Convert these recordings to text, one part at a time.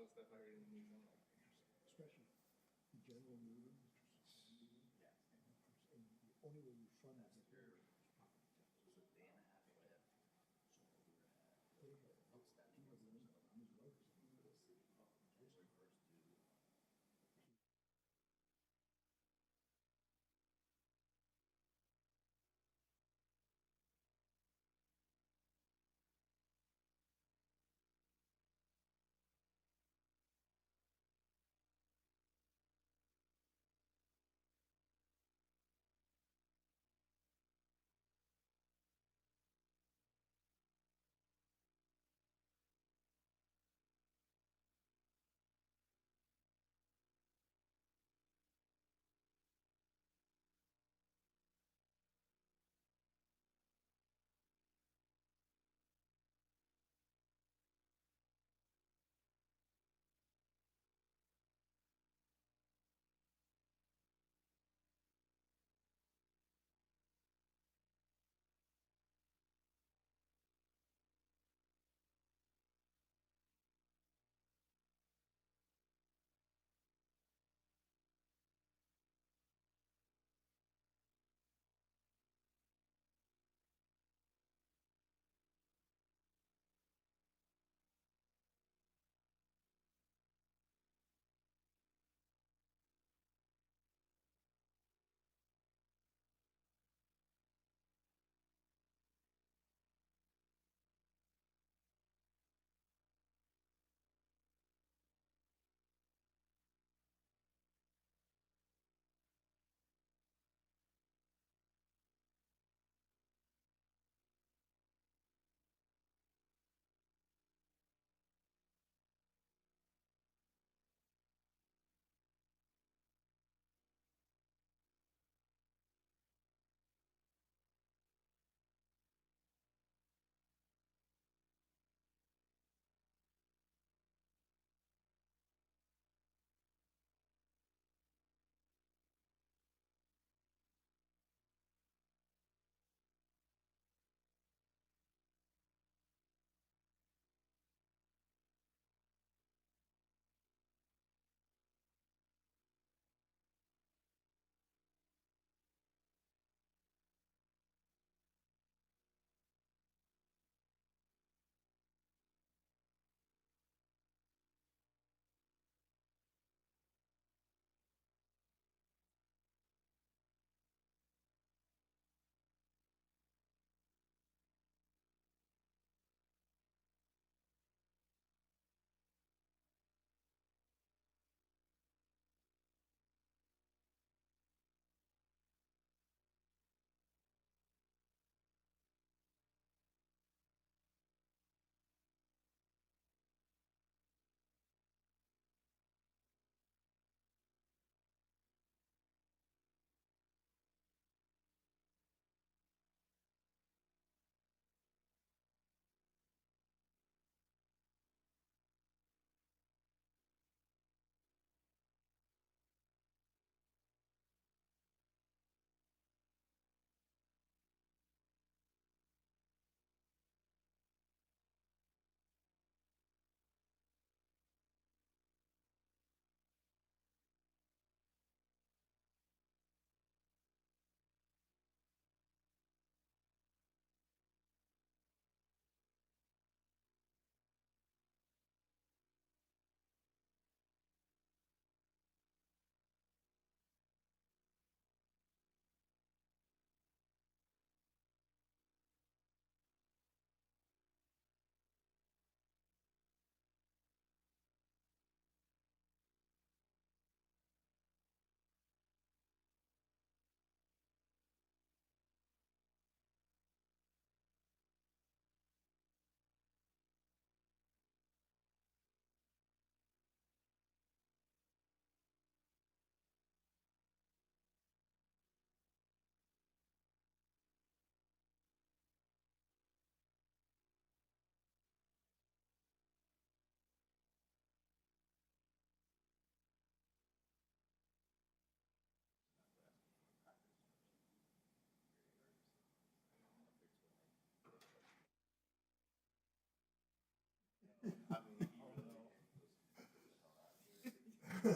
all the stuff I heard in the news. I'm like, especially the general meeting, and the only way you fund it is property taxes. So they have, outstanding residential, his wife is in the city, Yep,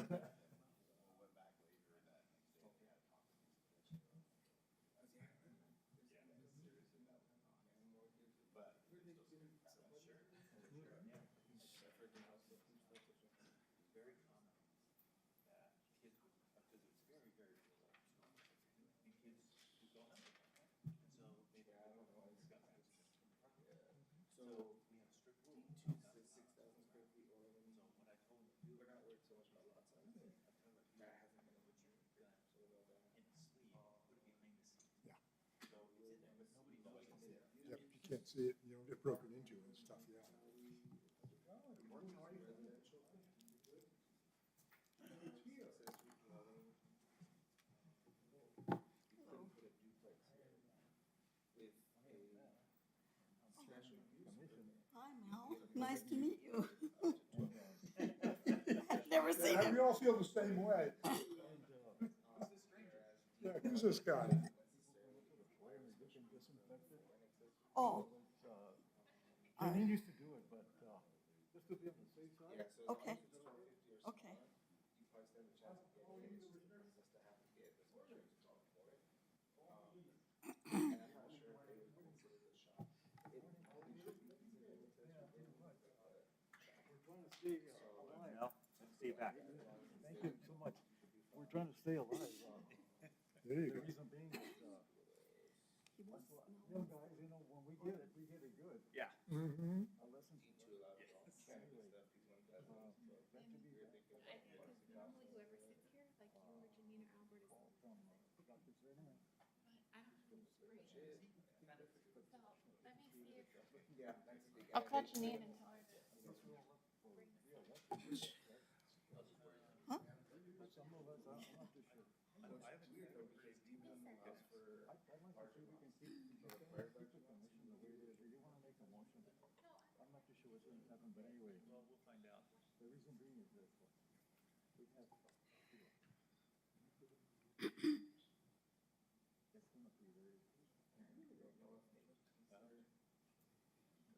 you can't see it, you don't get broken into and stuff, yeah. Hi, Mel. Nice to meet you. I've never seen Yeah, we him. all feel the same way. Yeah, who's this guy? Oh, Janine used to do it, but just to be on the safe side. okay. Okay. We're trying to stay alive. Al, good to see you back. Thank you so much. We're trying to stay alive. There you The go. reason being is, He wants to know. young guys, you know, when we hit it good. Yeah. Mm-hmm. I listen to it. Anyway, that could be Normally whoever sits here, like you or Janine or Albert is, from Dr. Zerner. but I don't have any screen. So let me see if, Yeah, that's a big. I'll call Janine and tell her to. Huh? Some of us, I'm not too sure. I'd like to see if we can keep the commission the way it is. Do you want to make a motion? I'm not too sure what's going to happen, but anyway. Well, we'll find out. The reason being is that we have. It's gonna be very.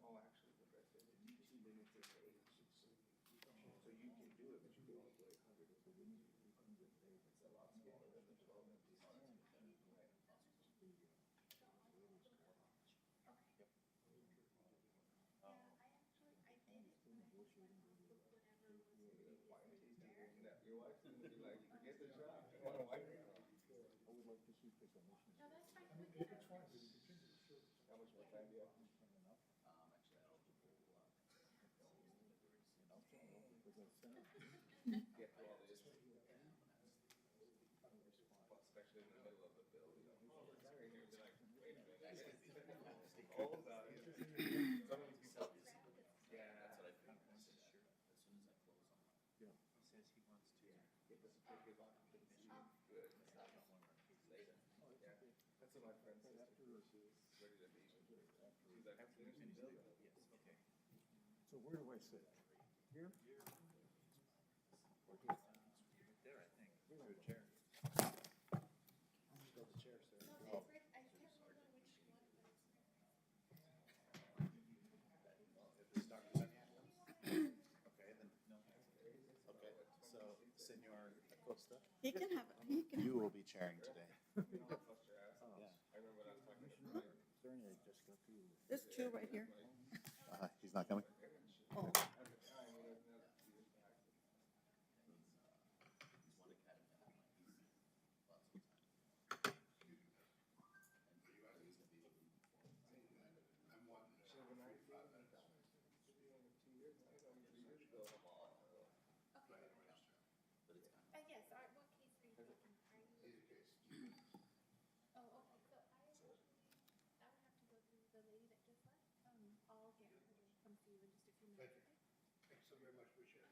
Oh, actually, the best is she limits it to 8. So you can do it, but you can only play 100. So we need it's a lot smaller than the 12 that we saw. Your wife's gonna be like, forget the job. I want a wife. I would like to keep the commission. No, that's fine. How much more time do you have? Get through all this. Especially in the middle of the bill, you know. It's right here, be like, wait a minute. All about it. Some of these people. Yeah. That's what I think. As soon as I close on it. Yeah. He says he wants to get the certificate of occupancy. Good. Later. Yeah. That's what my friend says. She's ready to leave. She's like, I'm finishing the building. Yes, okay. So where do I sit? Here? There, I think. Your chair. Go to the chair, sir. No, it's right, I can't remember which one. If this Dr. Tanya comes? Okay, then, no. Okay, so Senor Acosta, He can have it. He can. you will be chairing today. Bust your ass. Yeah. I remember when I was talking to Brian. Cerny, I just got to. There's two right here. He's not coming? Oh, At the time, when I was not 2 years back. So when I see him, it's been only 2 years, I know 3 years ago. Yes, what case are you taking? Are you? Oh, okay, so I would have to go through the lady that just left. I'll get her to come see you in just a few minutes, okay? Thanks so very much, appreciate it.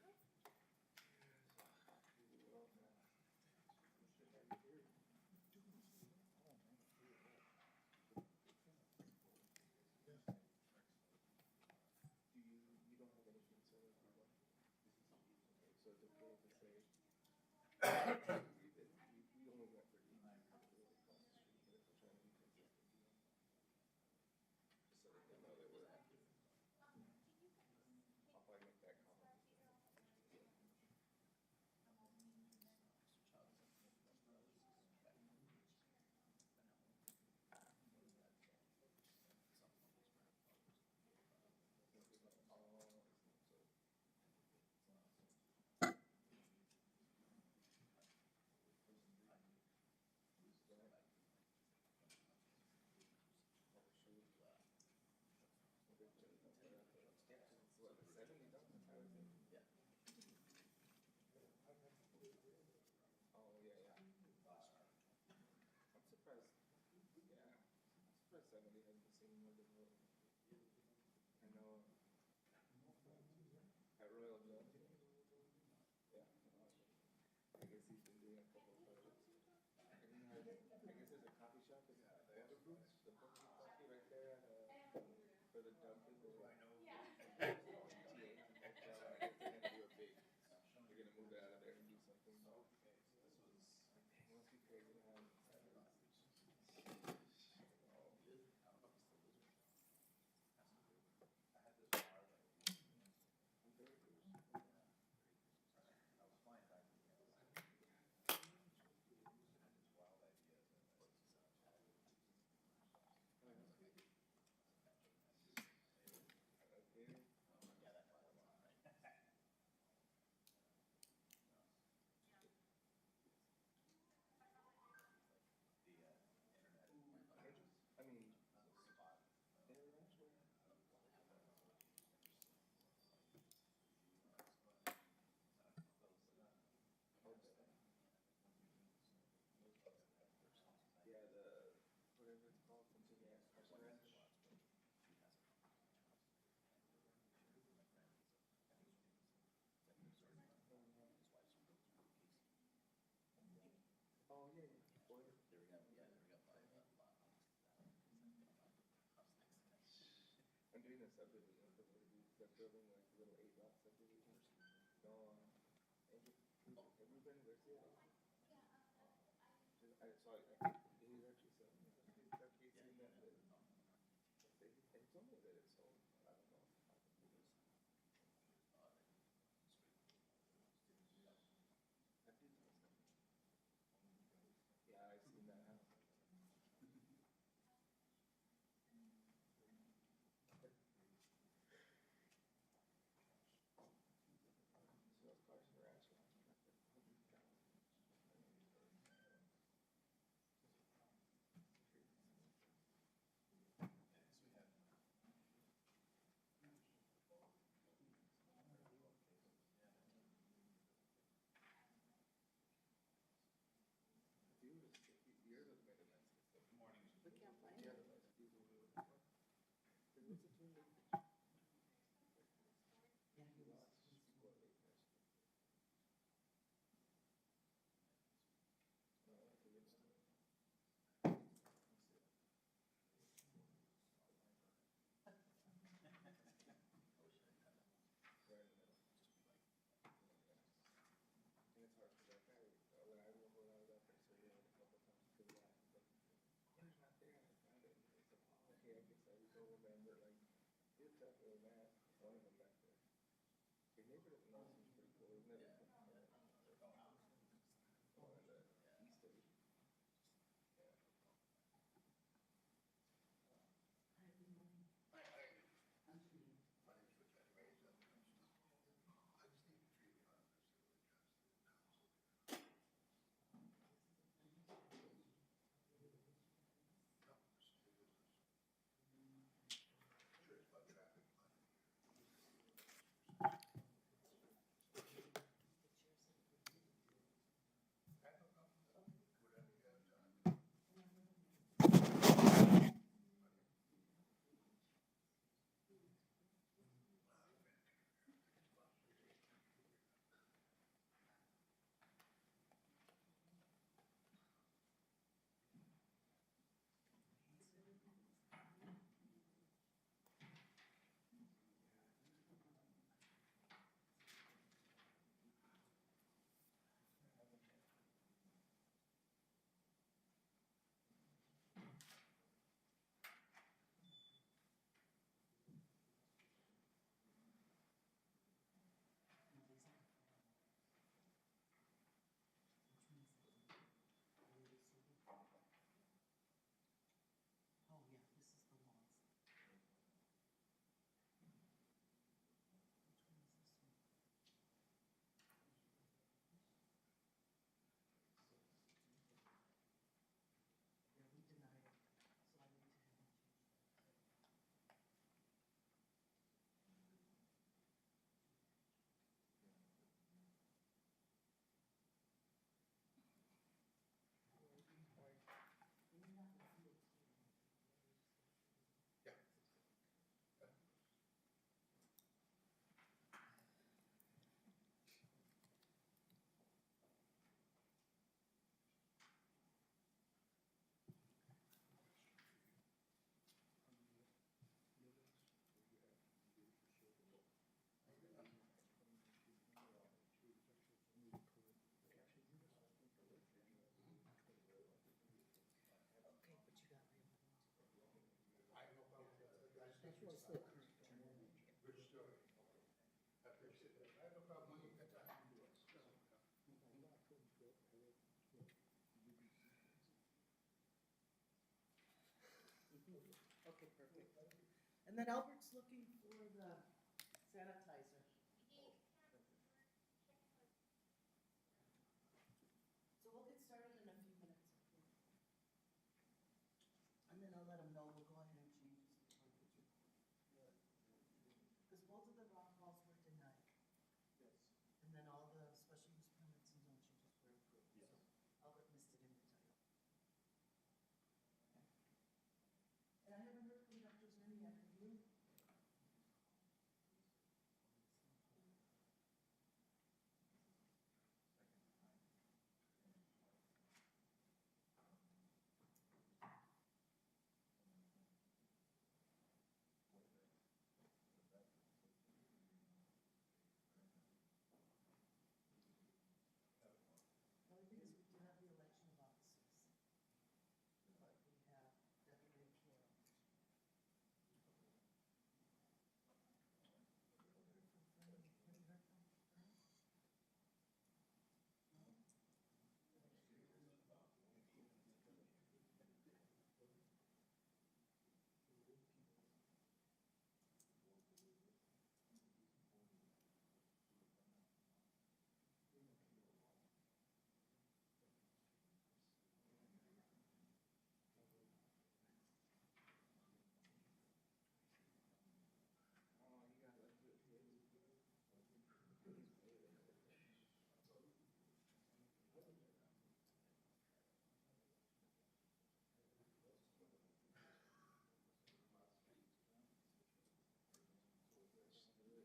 You don't have anything, so if you want. Okay, so it's okay to say. We only went for 9. Across the street, but if we're trying to be consistent. So that they know that we're active. I'll probably make that comment. family has the same mother. I know at Royal Blood. Yeah. I guess he's been doing a couple of projects. And he has, I guess there's a coffee shop in Evergreen, the Portuguese coffee right there at for the Dunkin'. I know. TA. I guess they're gonna do a big. They're gonna move it out of there and do something. It must be crazy to have. I mean, international. Yeah, the whatever it's called, continuous ranch. Oh yeah, yeah. Boy. I'm doing a subdivision for what it is. They're building like a little 8 lot subdivision. No, Angel, Ruben Garcia. I saw it. I think he's actually selling it. He's actually seen that. And he told me that it's sold. I don't know. I did know something. Yeah, I seen that house. So it's Carson Ranch. Dude, you're the man that likes this stuff. Morning. We can't find Yeah, it. the lights. What's the tune? Yeah, he was. And it's hard because like when I remember when I was out there surveying a couple times because yeah, it's like, yeah, it's not there. I found it. And it's like, oh, okay, I guess I just don't remember. Like, it's definitely mad. One of them back there. Your neighbor doesn't know seems pretty cool, isn't it? One on the east of it. Yeah. Okay, perfect. And then Albert's looking for the sanitizer. So we'll get started in a few minutes. And then I'll let him know, we'll go ahead and change this. Because both of the rock falls were denied. Yes. And then all the special use permits and zone changes were approved. So Albert missed it in the title. And I haven't heard from Dr. Zerny yet, have you? The only thing is we do have the election of officers. But we have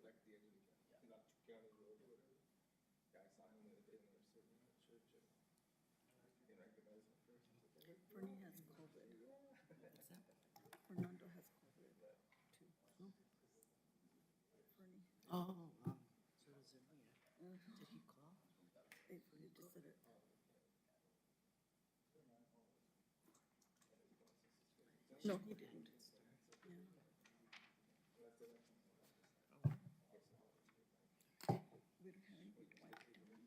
definitely a quorum. Like the edge of the county, not county road or whatever. Guy signed it, they were sitting in the church and didn't recognize him first. I was like, Bernie has COVID. Fernando has COVID too. Bernie. Oh, wow. So is it, did he call? They just said it. No, he didn't. We don't have anybody to wipe it down.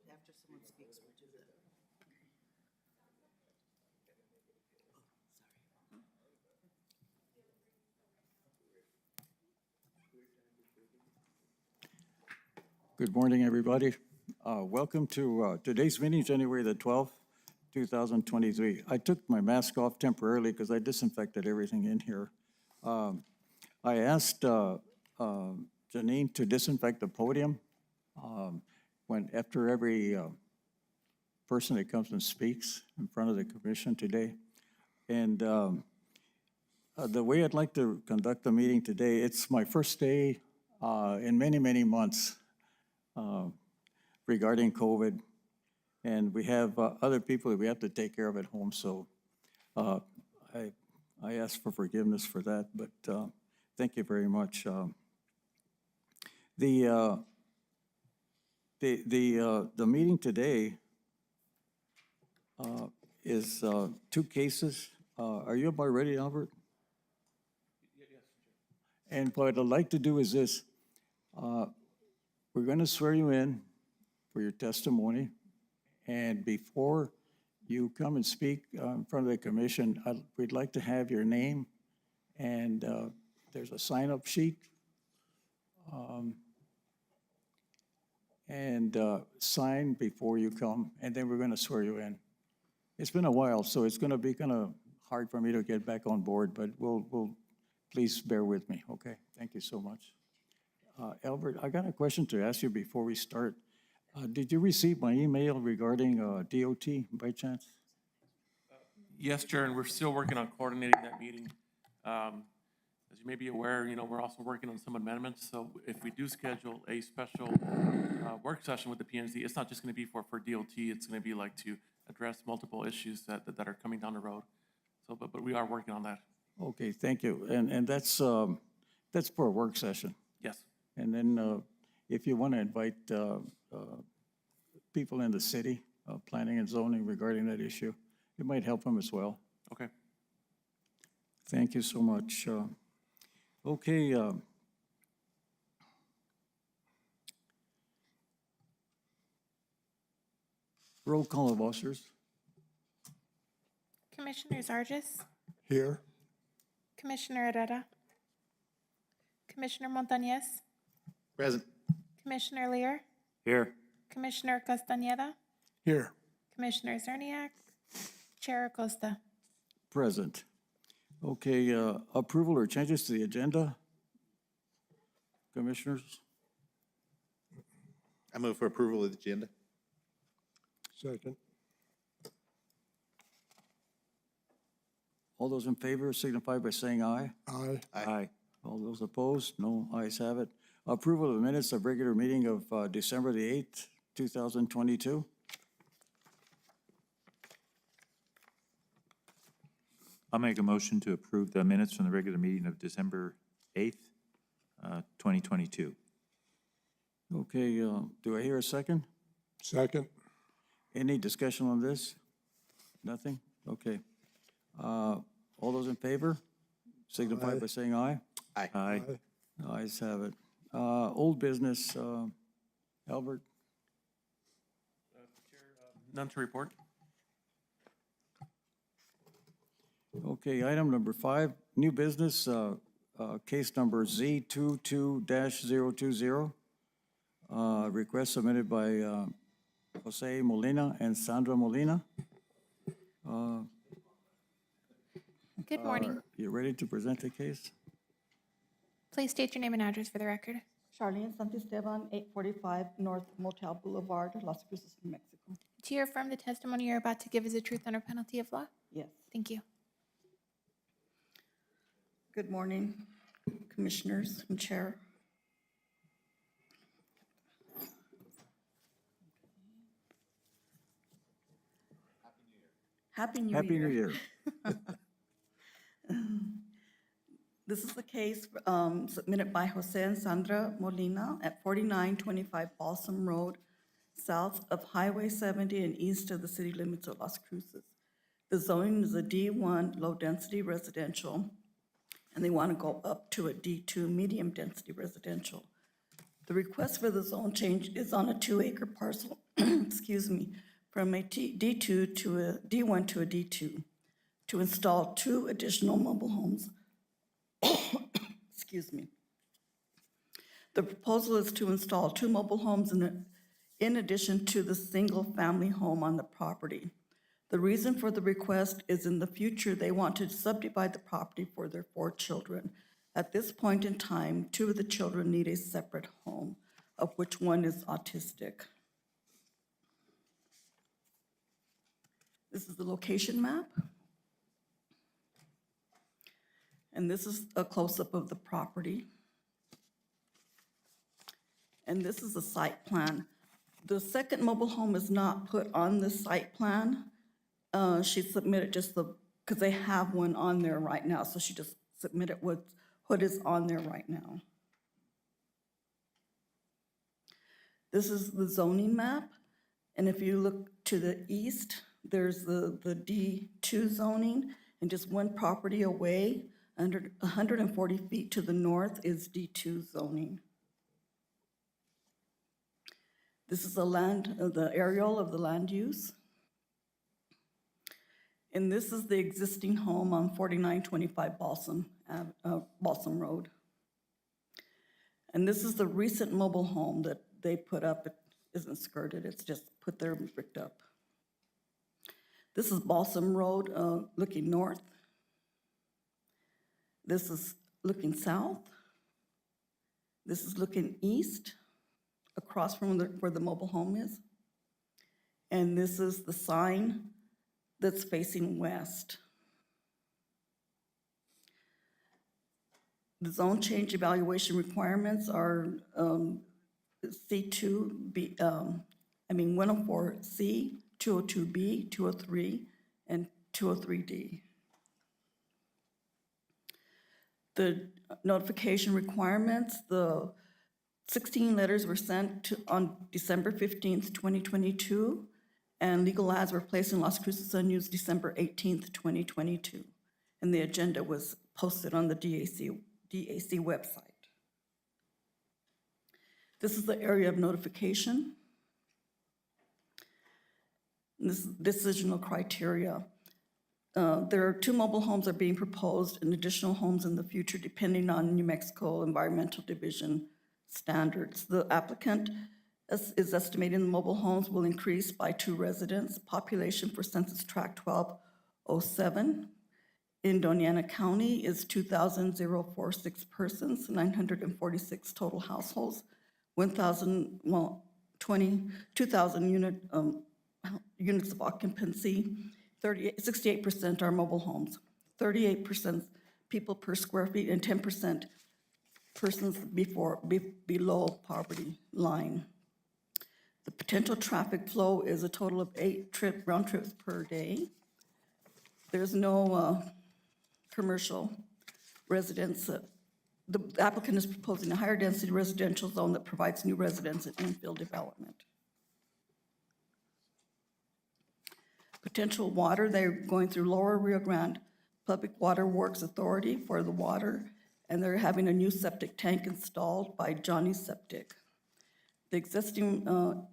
After someone speaks, we'll do that. Good morning, everybody. Welcome to today's meeting, January the 12th, 2023. I took my mask off temporarily because I disinfected everything in here. I asked Janine to disinfect the podium after every person that comes and speaks in front of the commission today. And the way I'd like to conduct the meeting today, it's my first day in many, many months regarding COVID. And we have other people that we have to take care of at home, so I ask for forgiveness for that, but thank you very much. The meeting today is two cases. Are you about ready, Albert? yes, Chair. And what I'd like to do is this. We're going to swear you in for your testimony. And before you come and speak in front of the commission, we'd like to have your name, and there's a sign-up sheet. And sign before you come, and then we're going to swear you in. It's been a while, so it's going to be kind of hard for me to get back on board, but we'll please bear with me, okay? Thank you so much. Albert, I got a question to ask you before we start. Did you receive my email regarding DOT by chance? Yes, Chair, and we're still working on coordinating that meeting. As you may be aware, we're also working on some amendments, so if we do schedule a special work session with the PNC, it's not just gonna be for DOT, it's gonna be like to address multiple issues that are coming down the road. So, but we are working on that. Okay, thank you. And that's for a work session. Yes. And then if you want to invite people in the city, planning and zoning regarding that issue. It might help him as well. Okay. Thank you so much. Okay. Roll call of officers. Commissioner Zargis, Here, Commissioner Herrera, Commissioner Montañez, Present. Commissioner Lear, Here. Commissioner Castañeda, here. Commissioner Zerniak, Chair Acosta. Present. Okay, approval or changes to the agenda? Commissioners? I move for approval of the agenda. Second, All those in favor signify by saying aye. aye. Aye. All those opposed? No, ayes have it. Approval of the minutes of regular meeting of December the 8th, 2022. I'll make a motion to approve the minutes from the regular meeting of December 8th, 2022. Okay, do I hear a second? Second, Any discussion on this? Nothing? Okay. All those in favor signify Aye. by saying aye. Aye. Aye. aye. Ayes have it. Old business, Albert? None to report? Okay, item number 5, new business, case number Z22-020. Request submitted by Jose Molina and Sandra Molina. Good morning. You ready to present the case? Please state your name and address for the record. Charlene Santisteban, 845 North Motel Boulevard, Las Cruces, New Mexico. Do you affirm the testimony you're about to give is the truth under penalty of law? Yes. Thank you. Good morning, Commissioners and Chair. Happy New Year. Happy New Year. This is the case submitted by Jose and Sandra Molina at 4925 Balsam Road, south of Highway 70 and east of the city limits of Las Cruces. The zoning is a D1 low-density residential, and they want to go up to a D2 medium-density residential. The request for the zone change is on a 2-acre parcel, excuse me, from a D2 to a D1 to a D2, to install 2 additional mobile homes. Excuse me. The proposal is to install 2 mobile homes in addition to the single-family home on the property. The reason for the request is in the future, they want to subdivide the property for their 4 children. At this point in time, 2 of the children need a separate home, of which one is autistic. This is the location map. And this is a close-up of the property. And this is the site plan. The second mobile home is not put on the site plan. She submitted just because they have one on there right now, so she just submitted what is on there right now. This is the zoning map, and if you look to the east, there's the D2 zoning, and just one property away, under 140 feet to the north is D2 zoning. This is the aerial of the land use. And this is the existing home on 4925 Balsam Road. And this is the recent mobile home that they put up. It isn't skirted, it's just put there and bricked up. This is Balsam Road looking north. This is looking south. This is looking east, across from where the mobile home is. And this is the sign that's facing west. The zone change evaluation requirements are C2, 104C, 202B, 203, and 203D. The notification requirements, the 16 letters were sent on December 15th, 2022, and legal ads were placed in Las Cruces Sun News December 18th, 2022. And the agenda was posted on the DAC website. This is the area of notification. This decisional criteria. There are 2 mobile homes are being proposed and additional homes in the future depending on New Mexico Environmental Division standards. The applicant is estimating the mobile homes will increase by 2 residents. Population for Census Tract 1207 in Doñana County is 2,046 persons, 946 total households, 2,000 units of occupancy, 68% are mobile homes, 38% people per square feet, and 10% persons below poverty line. The potential traffic flow is a total of 8 round trips per day. There's no commercial residence. The applicant is proposing a higher density residential zone that provides new residents and infill development. Potential water, they're going through Lower Rio Grande Public Water Works Authority for the water, and they're having a new septic tank installed by Johnny Septic. The existing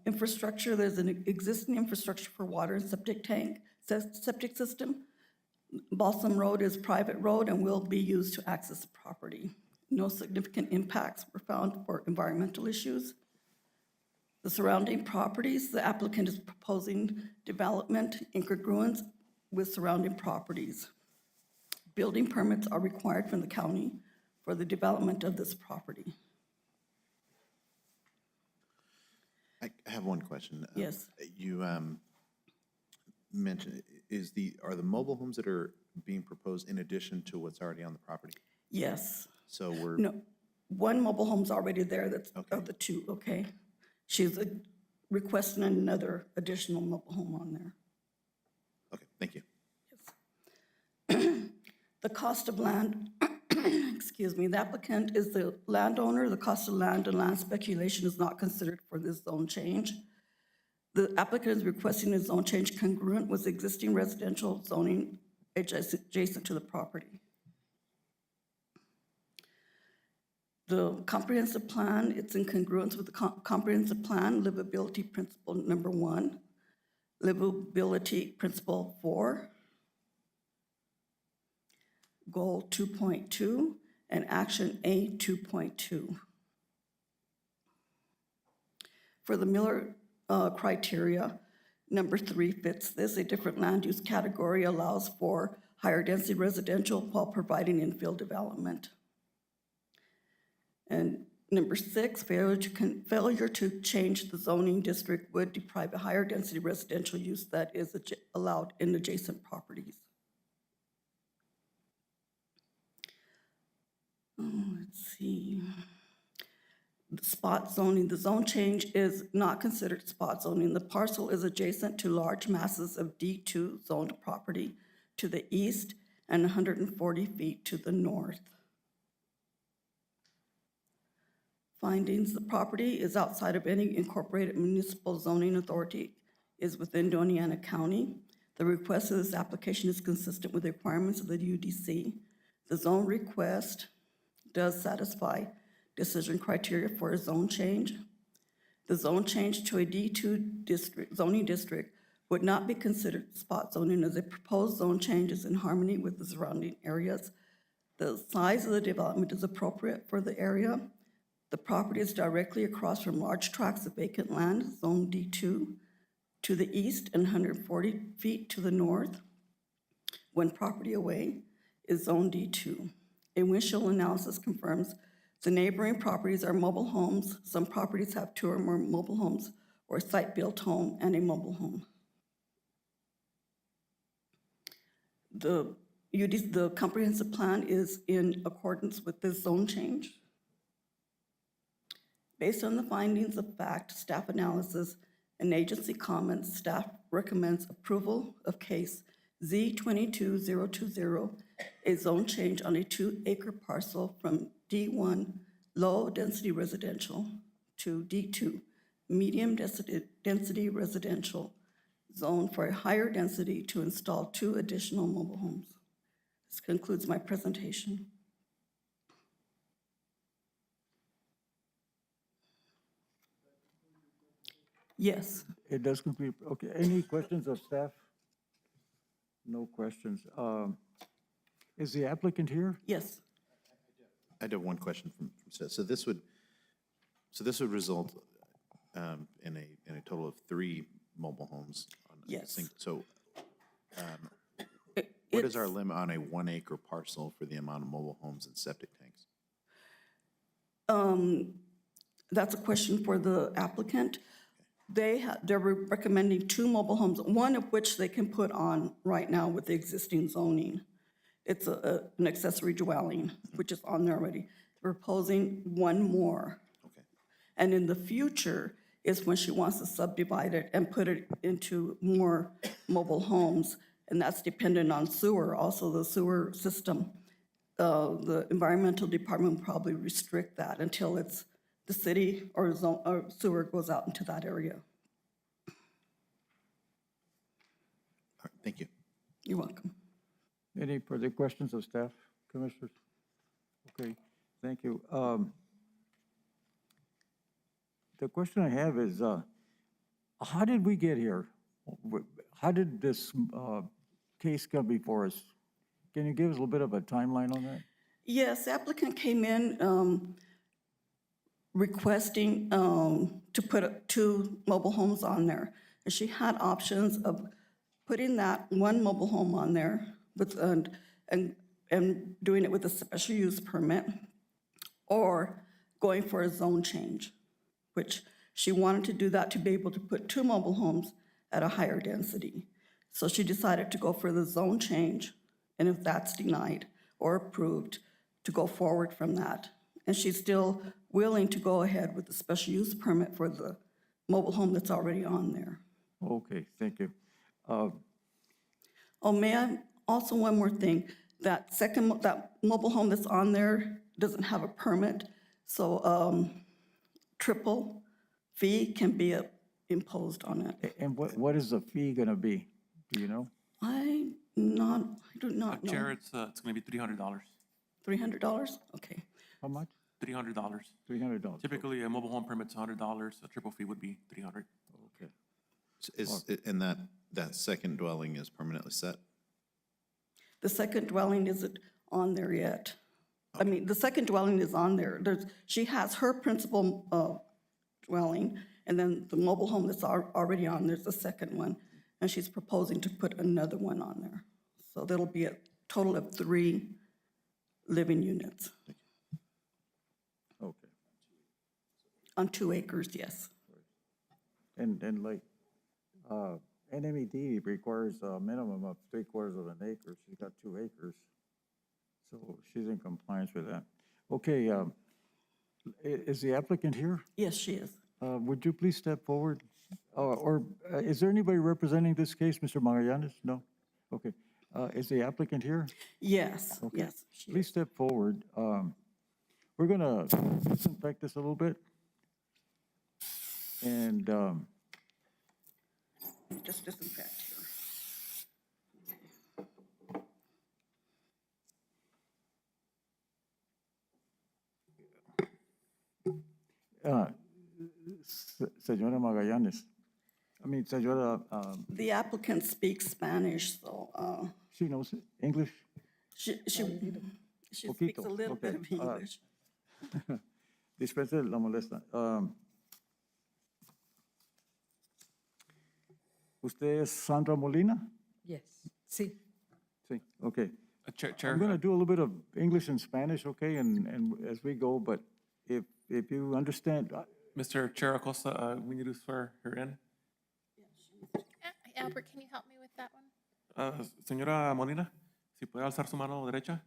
infrastructure, there's an existing infrastructure for water and septic system. Balsam Road is private road and will be used to access the property. No significant impacts were found for environmental issues. The surrounding properties, the applicant is proposing development in congruence with surrounding properties. Building permits are required from the county for the development of this property. I have one question. Yes. You mentioned, are the mobile homes that are being proposed in addition to what's already on the property? Yes. So we're, No, 1 mobile home's already there, that's Okay. of the 2, okay? She's requesting another additional mobile home on there. okay, thank you. The cost of land, excuse me, the applicant is the landowner. The cost of land and land speculation is not considered for this zone change. The applicant is requesting a zone change congruent with existing residential zoning adjacent to the property. The comprehensive plan, it's in congruence with the comprehensive plan, livability principle number 1, livability principle 4, goal 2.2, and action A 2.2. For the Miller criteria, number 3 fits this. A different land use category allows for higher density residential while providing infill development. And number 6, failure to change the zoning district would deprive a higher density residential use that is allowed in adjacent properties. Let's see. The spot zoning, the zone change is not considered spot zoning. The parcel is adjacent to large masses of D2 zoned property to the east and 140 feet to the north. Findings, the property is outside of any incorporated municipal zoning authority, is within Doñana County. The request of this application is consistent with the requirements of the UDC. The zone request does satisfy decision criteria for a zone change. The zone change to a D2 district, zoning district would not be considered spot zoning as a proposed zone change is in harmony with the surrounding areas. The size of the development is appropriate for the area. The property is directly across from large tracts of vacant land, zone D2, to the east and 140 feet to the north. One property away is zone D2. Initial analysis confirms the neighboring properties are mobile homes. Some properties have 2 or more mobile homes or a site-built home and a mobile home. The comprehensive plan is in accordance with this zone change. Based on the findings of fact, staff analysis, and agency comments, staff recommends approval of case Z22020, a zone change on a 2-acre parcel from D1 low-density residential to D2 medium density residential zoned for a higher density to install 2 additional mobile homes. This concludes my presentation. Yes, It does complete, okay, any questions of staff? No questions. Is the applicant here? yes, I do have one question from Seth. So this would result in a total of 3 mobile homes. On a Yes. So It- what is our it's- limit on a 1-acre parcel for the amount of mobile homes and septic tanks? That's a question for the applicant. They're recommending 2 mobile homes, one of which they can put on right now with the existing zoning. It's an accessory dwelling, which is on there already. They're proposing 1 more. Okay. And in the future is when she wants to subdivide it and put it into more mobile homes. And that's dependent on sewer, also the sewer system. The environmental department will probably restrict that until it's the city or sewer goes out into that area. All right, thank you. You're welcome. Any further questions of staff, commissioners? Okay, thank you. The question I have is, how did we get here? How did this case come before us? Can you give us a little bit of a timeline on that? Yes, the applicant came in requesting to put 2 mobile homes on there. And she had options of putting that 1 mobile home on there with, and doing it with a special use permit, or going for a zone change, which she wanted to do that to be able to put 2 mobile homes at a higher density. So she decided to go for the zone change, and if that's denied or approved, to go forward from that. And she's still willing to go ahead with the special use permit for the mobile home that's already on there. Okay, thank you. Oh, may I, also one more thing, that mobile home that's on there doesn't have a permit, so triple fee can be imposed on it. And what is the fee gonna be? Do you know? I do not know. Chair, it's gonna be $300. $300? Okay. How much? $300. $300. Typically, a mobile home permit's $100, a triple fee would be $300. Okay. And that second dwelling is permanently set? The second dwelling isn't on there yet. I mean, the second dwelling is on there. She has her principal dwelling, and then the mobile home that's already on, there's the second one, and she's proposing to put another one on there. So that'll be a total of 3 living units Okay. on 2 acres, yes. And like, NMED requires a minimum of 3/4 of an acre. She's got 2 acres. So she's in compliance with that. Okay, is the applicant here? Yes, she is. Would you please step forward? Or is there anybody representing this case, Mr. Magallanes? No? Okay. Is the applicant here? Yes, Okay. yes. she is. Please step forward. We're gonna disinfect this a little bit. And Just disinfect here. Señora Magallanes, señora, The applicant speaks Spanish, so she knows English? she speaks Poquito, a little bit okay. of English. Dispense la molesta. ¿Usted es Sandra Molina? Yes, sí. Sí, okay. Chair, I'm going to do a little bit of English and Spanish, okay, and as we go, but if you understand, Mr. Chair Acosta, we need to swear her in. Albert, can you help me with that one? Señora Molina, si puede alzar su mano derecha,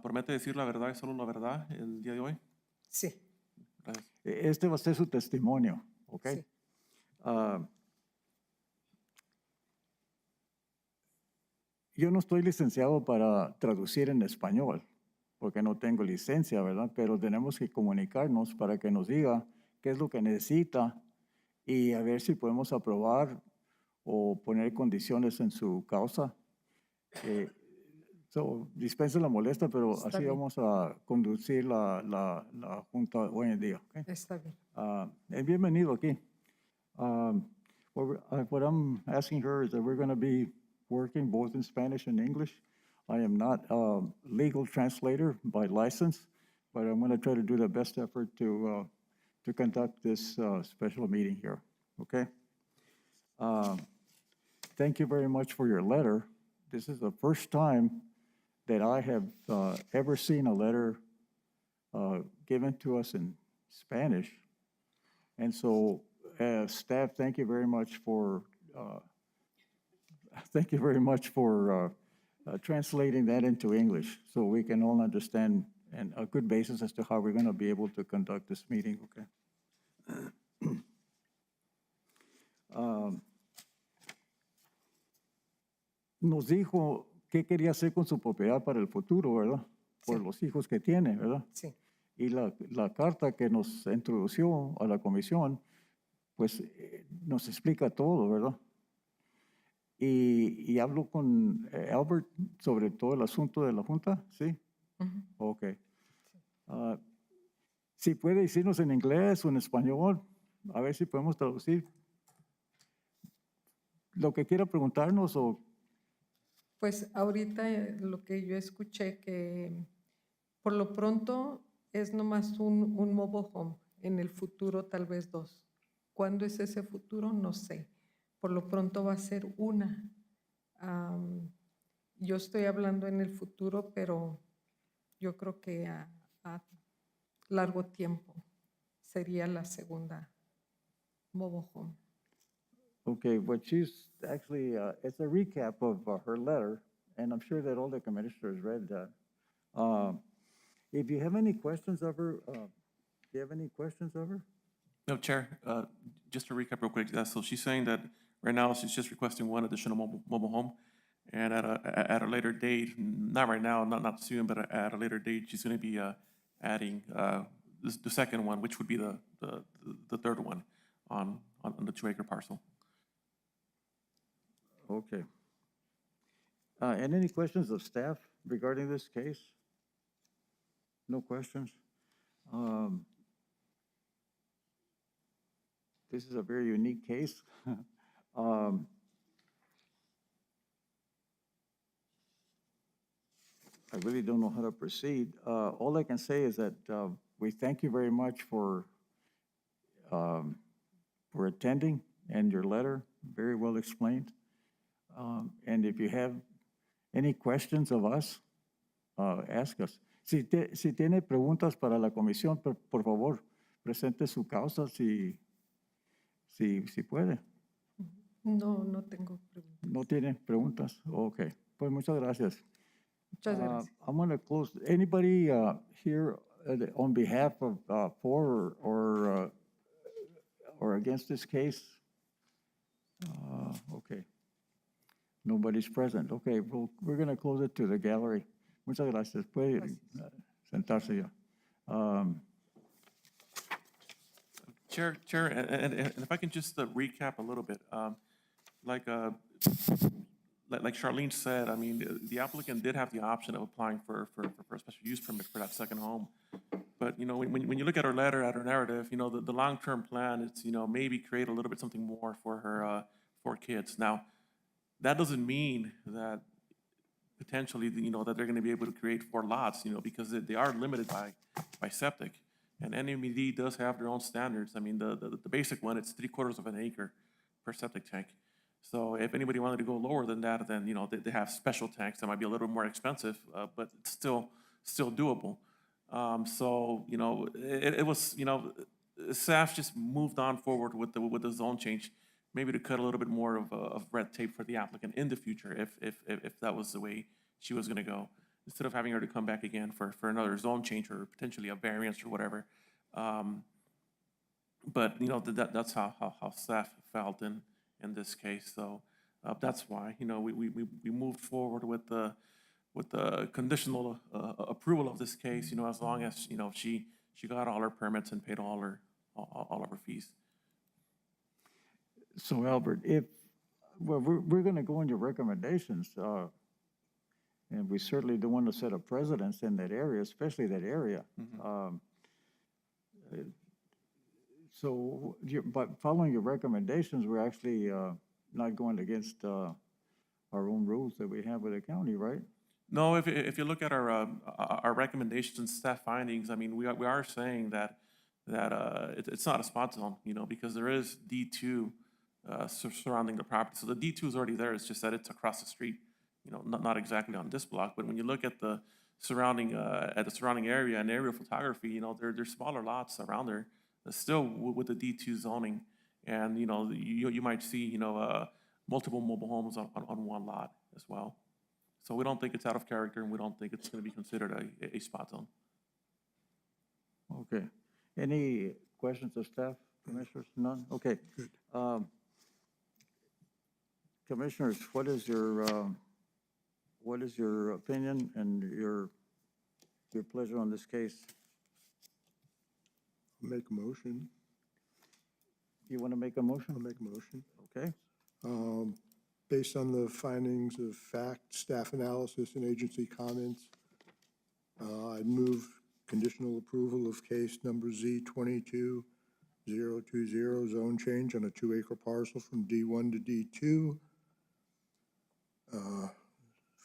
promete decir la verdad y solo la verdad el día de hoy. Sí. Gracias. este va a ser su testimonio, okay? Sí. Yo no estoy licenciado para traducir en español, porque no tengo licencia, ¿verdad? Pero tenemos que comunicarnos para que nos diga qué es lo que necesita y a ver si podemos aprobar o poner condiciones en su causa. Dispense la molestia, pero Está así bien. vamos a conducir la junta hoy en día. ¿Ok? Está bien. Bienvenido aquí. What I'm asking her is that we're going to be working both in Spanish and English. I am not a legal translator by license, but I'm going to try to do the best effort to conduct this special meeting here. Okay? Thank you very much for your letter. This is the first time that I have ever seen a letter given to us in Spanish. And so, staff, thank you very much for translating that into English so we can all understand and a good basis as to how we're going to be able to conduct this meeting, okay? Nos dijo qué quería hacer con su propiedad para el futuro, ¿verdad? Por Sí. los hijos que tiene, ¿verdad? Sí. Y la carta que nos introdució a la comisión, pues nos explica todo, ¿verdad? Y hablo con Albert sobre todo el asunto de la Junta, ¿sí? Ujú. Ok. Si puede decirnos en inglés o en español, a ver si podemos traducir. Lo que quiera preguntarnos o... Pues ahorita lo que yo escuché que por lo pronto es nomás un mobile home, en el futuro tal vez 2. ¿Cuándo es ese futuro? No sé. Por lo pronto va a ser una. Yo estoy hablando en el futuro, pero yo creo que a largo tiempo sería la segunda mobile home. Okay, what she's actually, it's a recap of her letter, and I'm sure that all the commissioners read that. If you have any questions of her, do you have any questions of her? No, Chair, just to recap real quick, so she's saying that right now she's just requesting one additional mobile home. And at a later date, not right now, not soon, but at a later date, she's gonna be adding the second one, which would be the third one on the 2-acre parcel. Okay. And any questions of staff regarding this case? No questions? This is a very unique case. I really don't know how to proceed. All I can say is that we thank you very much for attending and your letter, very well explained. And if you have any questions of us, ask us. Si tiene preguntas para la comisión, por favor, presente su causa si puede. No, no tengo preguntas. ¿No tiene preguntas? Ok. Pues muchas gracias. Muchas gracias. I'm going to close. Anybody here on behalf of for or against this case? Okay. Nobody's present. Okay, well, we're going to close it to the gallery. Muchas gracias. Puede sentarse ya. Chair, and if I can just recap a little bit, like Charlene said, I mean, the applicant did have the option of applying for a special use permit for that second home. But, you know, when you look at her letter, at her narrative, you know, the long-term plan is, you know, maybe create a little bit something more for her, 4 kids. Now, that doesn't mean that potentially, you know, that they're gonna be able to create 4 lots, you know, because they are limited by septic. And NMED does have their own standards. I mean, the basic one, it's 3/4 of an acre per septic tank. So if anybody wanted to go lower than that, then, you know, they have special tanks that might be a little more expensive, but it's still doable. So, you know, it was, you know, staff just moved on forward with the zone change, maybe to cut a little bit more of red tape for the applicant in the future if that was the way she was gonna go, instead of having her to come back again for another zone change or potentially a variance or whatever. But, you know, that's how staff felt in this case. So that's why, you know, we moved forward with the conditional approval of this case, you know, as long as, you know, she got all her permits and paid all of her fees. So Albert, if Well, we're going to go on your recommendations, and we certainly don't want to set a precedence in that area, especially that area. So, but following your recommendations, we're actually not going against our own rules that we have with the county, right? No, if you look at our recommendations and staff findings, I mean, we are saying that it's not a spot zone, you know, because there is D2 surrounding the property. So the D2 is already there, it's just that it's across the street, you know, not exactly on this block. But when you look at the surrounding area and aerial photography, you know, there's smaller lots around there, still with the D2 zoning. And, you know, you might see, you know, multiple mobile homes on one lot as well. So we don't think it's out of character, and we don't think it's going to be considered a spot zone. Okay. Any questions of staff, commissioners? None? Okay. Commissioners, what is your opinion and your pleasure on this case? Make a motion. You want to make a motion? I'll make a motion. Okay. Based on the findings of fact, staff analysis, and agency comments, I'd move conditional approval of case number Z22020, zone change on a 2-acre parcel from D1 to D2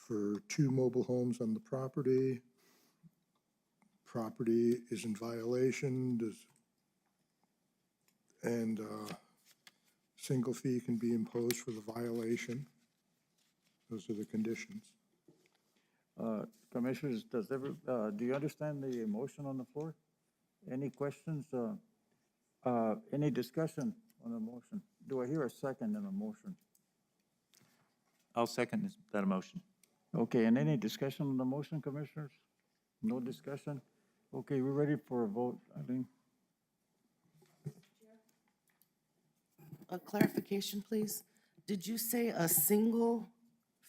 for 2 mobile homes on the property. Property is in violation, and single fee can be imposed for the violation. Those are the conditions. Commissioners, do you understand the motion on the floor? Any questions? Any discussion on the motion? Do I hear a second in the motion? I'll second that motion. Okay, and any discussion on the motion, commissioners? No discussion? Okay, we're ready for a vote, Eileen. A clarification, please. Did you say a single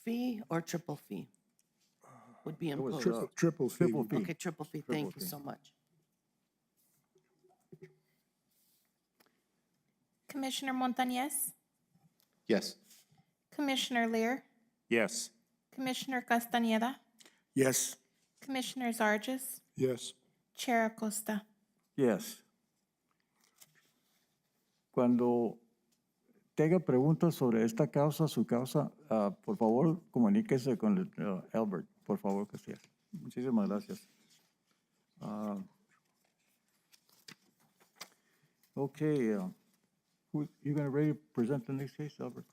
fee or triple fee would be was imposed? Triple fee. Triple fee. Okay, triple fee. Thank you fee. so much. Commissioner Montañez, Yes. Commissioner Lear, Yes. Commissioner Castañeda, Yes. Commissioner Zarges, Yes. Chair Acosta. Yes. Cuando tenga preguntas sobre esta causa, su causa, por favor, comuníquese con Albert, por favor, que sea. Muchísimas gracias. Okay, you gonna ready to present the next case, Albert?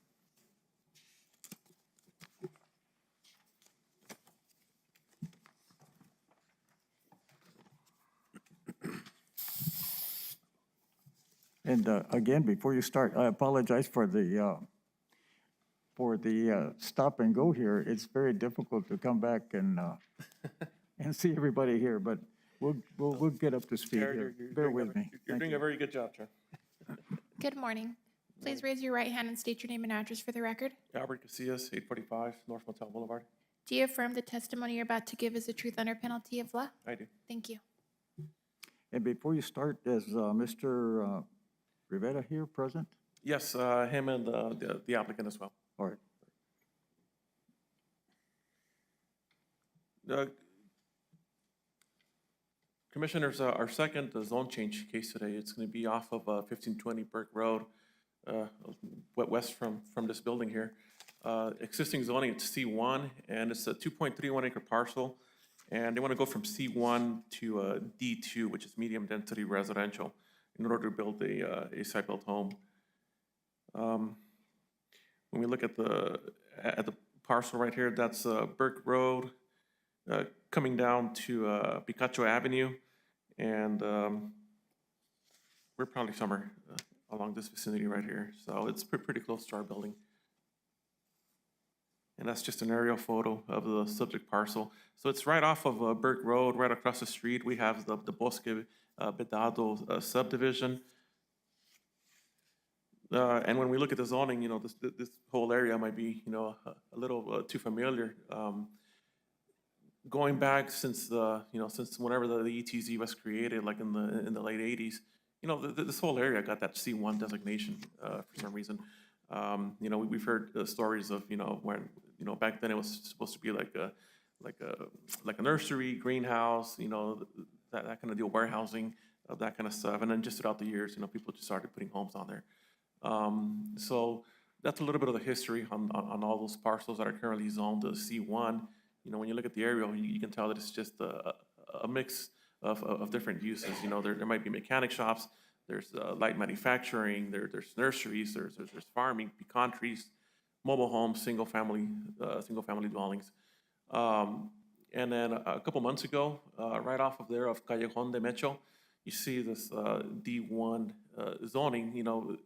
And again, before you start, I apologize for the stop and go here. It's very difficult to come back and see everybody here, but we'll get up to speed here. Bear with me. You're Thank doing you. a very good job, Chair. Good morning. Please raise your right hand and state your name and address for the record. Albert Casillas, 845 North Motel Boulevard. Do you affirm the testimony you're about to give is the truth under penalty of law? I do. Thank you. And before you start, is Mr. Rivera here present? Yes, him and the applicant as well. All right. Commissioners, our second zone change case today, it's going to be off of 1520 Burke Road, west from this building here. Existing zoning, it's C1, and it's a 2.31 acre parcel, and they want to go from C1 to D2, which is medium density residential, in order to build a site-built home. When we look at the parcel right here, that's Burke Road, coming down to Picacho Avenue, and we're probably somewhere along this vicinity right here. So it's pretty close to our building. And that's just an aerial photo of the subject parcel. So it's right off of Burke Road, right across the street. We have the Bosque Vedado subdivision. And when we look at the zoning, you know, this whole area might be, you know, a little too familiar. Going back since since whenever the ETZ was created, like in the late '80s, you know, this whole area got that C1 designation for some reason. You know, we've heard stories of, you know, when, you know, back then it was supposed to be like a nursery, greenhouse, you know, that kind of deal, warehousing, that kind of stuff. And then just throughout the years, you know, people just started putting homes on there. So that's a little bit of the history on all those parcels that are currently zoned to C1. You know, when you look at the aerial, you can tell that it's just a mix of different uses. You know, there might be mechanic shops, there's light manufacturing, there's nurseries, there's farming, pecan trees, mobile homes, single-family dwellings. And then a couple months ago, right off of there of Callejon de Mecho, you see this D1 zoning. You know,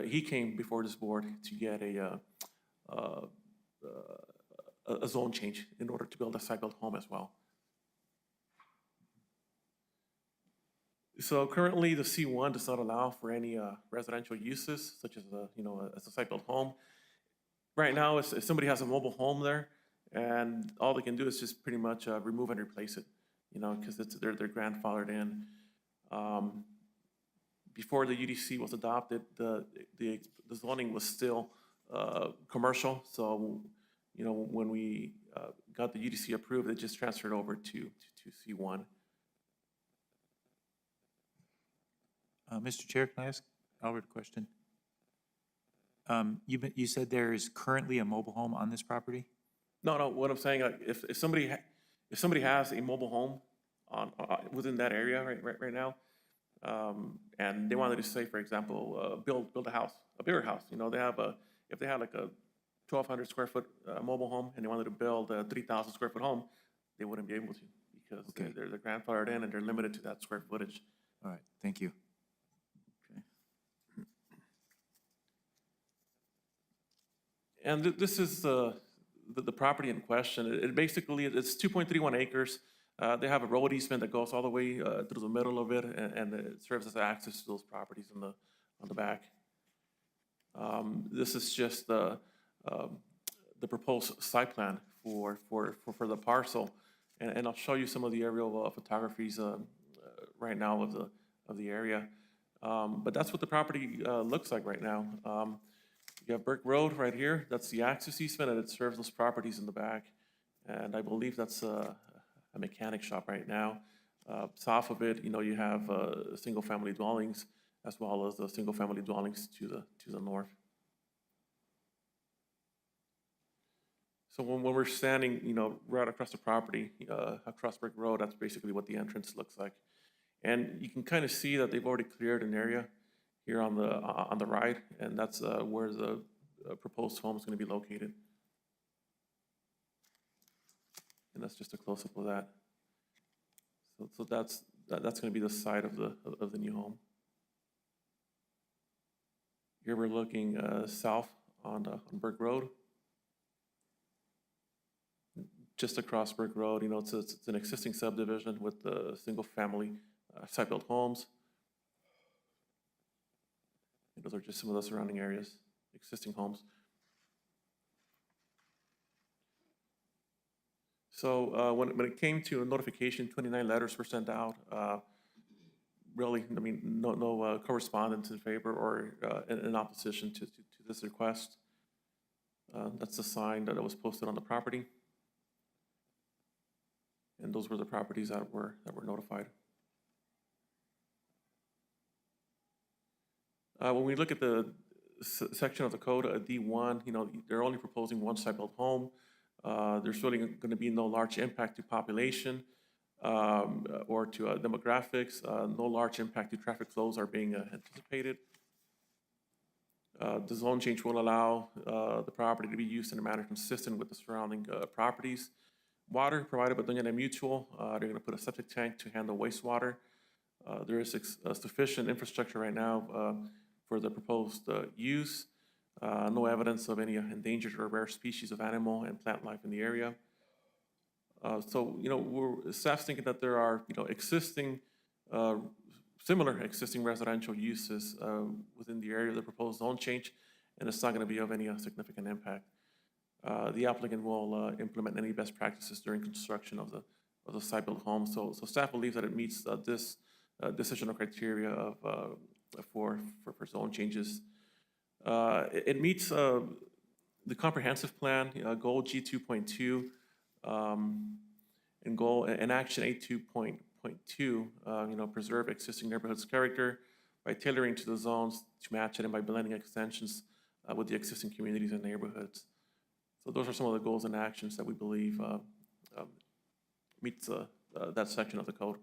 he came before this board to get a zone change in order to build a site-built home as well. So currently, the C1 does not allow for any residential uses, such as as a site-built home. Right now, if somebody has a mobile home there, and all they can do is just pretty much remove and replace it, you know, because they're grandfathered in. Before the UDC was adopted, the zoning was still commercial. So, you know, when we got the UDC approved, it just transferred over to C1. Mr. Chair, can I ask Albert a question? You said there is currently a mobile home on this property? No, what I'm saying, like, if somebody has a mobile home on within that area right now, and they wanted to say, for example, build a house, a bigger house. You know, if they had like a 1,200 square foot mobile home and they wanted to build a 3,000 square foot home, they wouldn't be able to because Okay. they're grandfathered in and they're limited to that square footage. All right, thank you. And this is the property in question. It basically, it's 2.31 acres. They have a road easement that goes all the way through the middle of it, and it serves as access to those properties on the back. This is just the proposed site plan for the parcel, and I'll show you some of the aerial photographies right now of the area. But that's what the property looks like right now. You have Burke Road right here. That's the access easement, and it serves those properties in the back. And I believe that's a mechanic shop right now. South of it, you know, you have single-family dwellings as well as the single-family dwellings to the north. So when we're standing, you know, right across the property, across Burke Road, that's basically what the entrance looks like. And you can kind of see that they've already cleared an area here on the right, and that's where the proposed home is going to be located. And that's just a close-up of that. So that's going to be the side of the new home. Here we're looking south on Burke Road. Just across Burke Road, you know, it's an existing subdivision with single-family site-built homes. And those are just some of the surrounding areas, existing homes. So when it came to a notification, 29 letters were sent out. Really, I mean, no correspondence in favor or in opposition to this request. That's the sign that was posted on the property. And those were the properties that were notified. When we look at the section of the code, D1, you know, they're only proposing one site-built home. There's really going to be no large impact to population or to demographics. No large impact to traffic flows are being anticipated. The zone change will allow the property to be used in a manner consistent with the surrounding properties. Water provided by Doña Ana Mutual. They're going to put a septic tank to handle wastewater. There is sufficient infrastructure right now for the proposed use. No evidence of any endangered or rare species of animal and plant life in the area. So, you know, staff's thinking that there are, you know, similar existing residential uses within the area of the proposed zone change, and it's not going to be of any significant impact. The applicant will implement any best practices during construction of the site-built home. So staff believes that it meets this decisional criteria for zone changes. It meets the comprehensive plan, goal G 2.2, and goal, and action A 2.2, preserve existing neighborhoods' character by tailoring to the zones to match it and by blending extensions with the existing communities and neighborhoods. So those are some of the goals and actions that we believe meets that section of the code.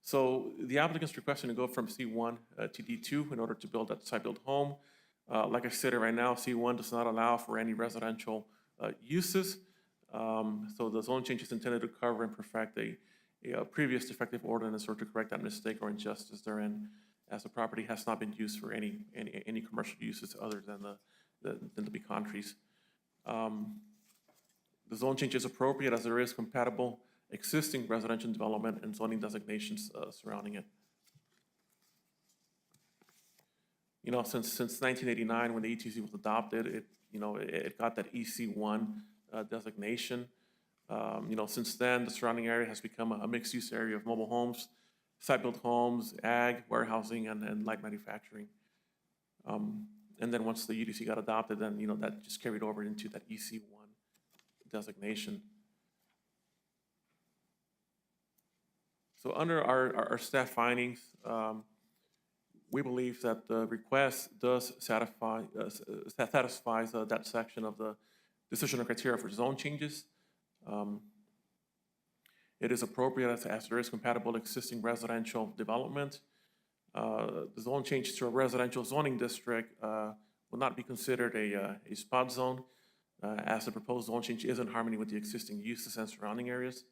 So the applicant's requesting to go from C1 to D2 in order to build that site-built home. Like I said, right now, C1 does not allow for any residential uses. So the zone change is intended to cover and perfect a previous defective ordinance or to correct that mistake or injustice therein, as the property has not been used for any commercial uses other than the pecan trees. The zone change is appropriate as there is compatible existing residential development and zoning designations surrounding it. Since 1989, when the ETC was adopted, it got that EC1 designation. Since then, the surrounding area has become a mixed-use area of mobile homes, site-built homes, ag, warehousing, and light manufacturing. And then once the UDC got adopted, then, that just carried over into that EC1 designation. So under our staff findings, we believe that the request does satisfies that section of the decision criteria for zone changes. It is appropriate as there is compatible existing residential development. The zone change to a residential zoning district will not be considered a spot zone, as the proposed zone change is in harmony with the existing uses and surrounding areas.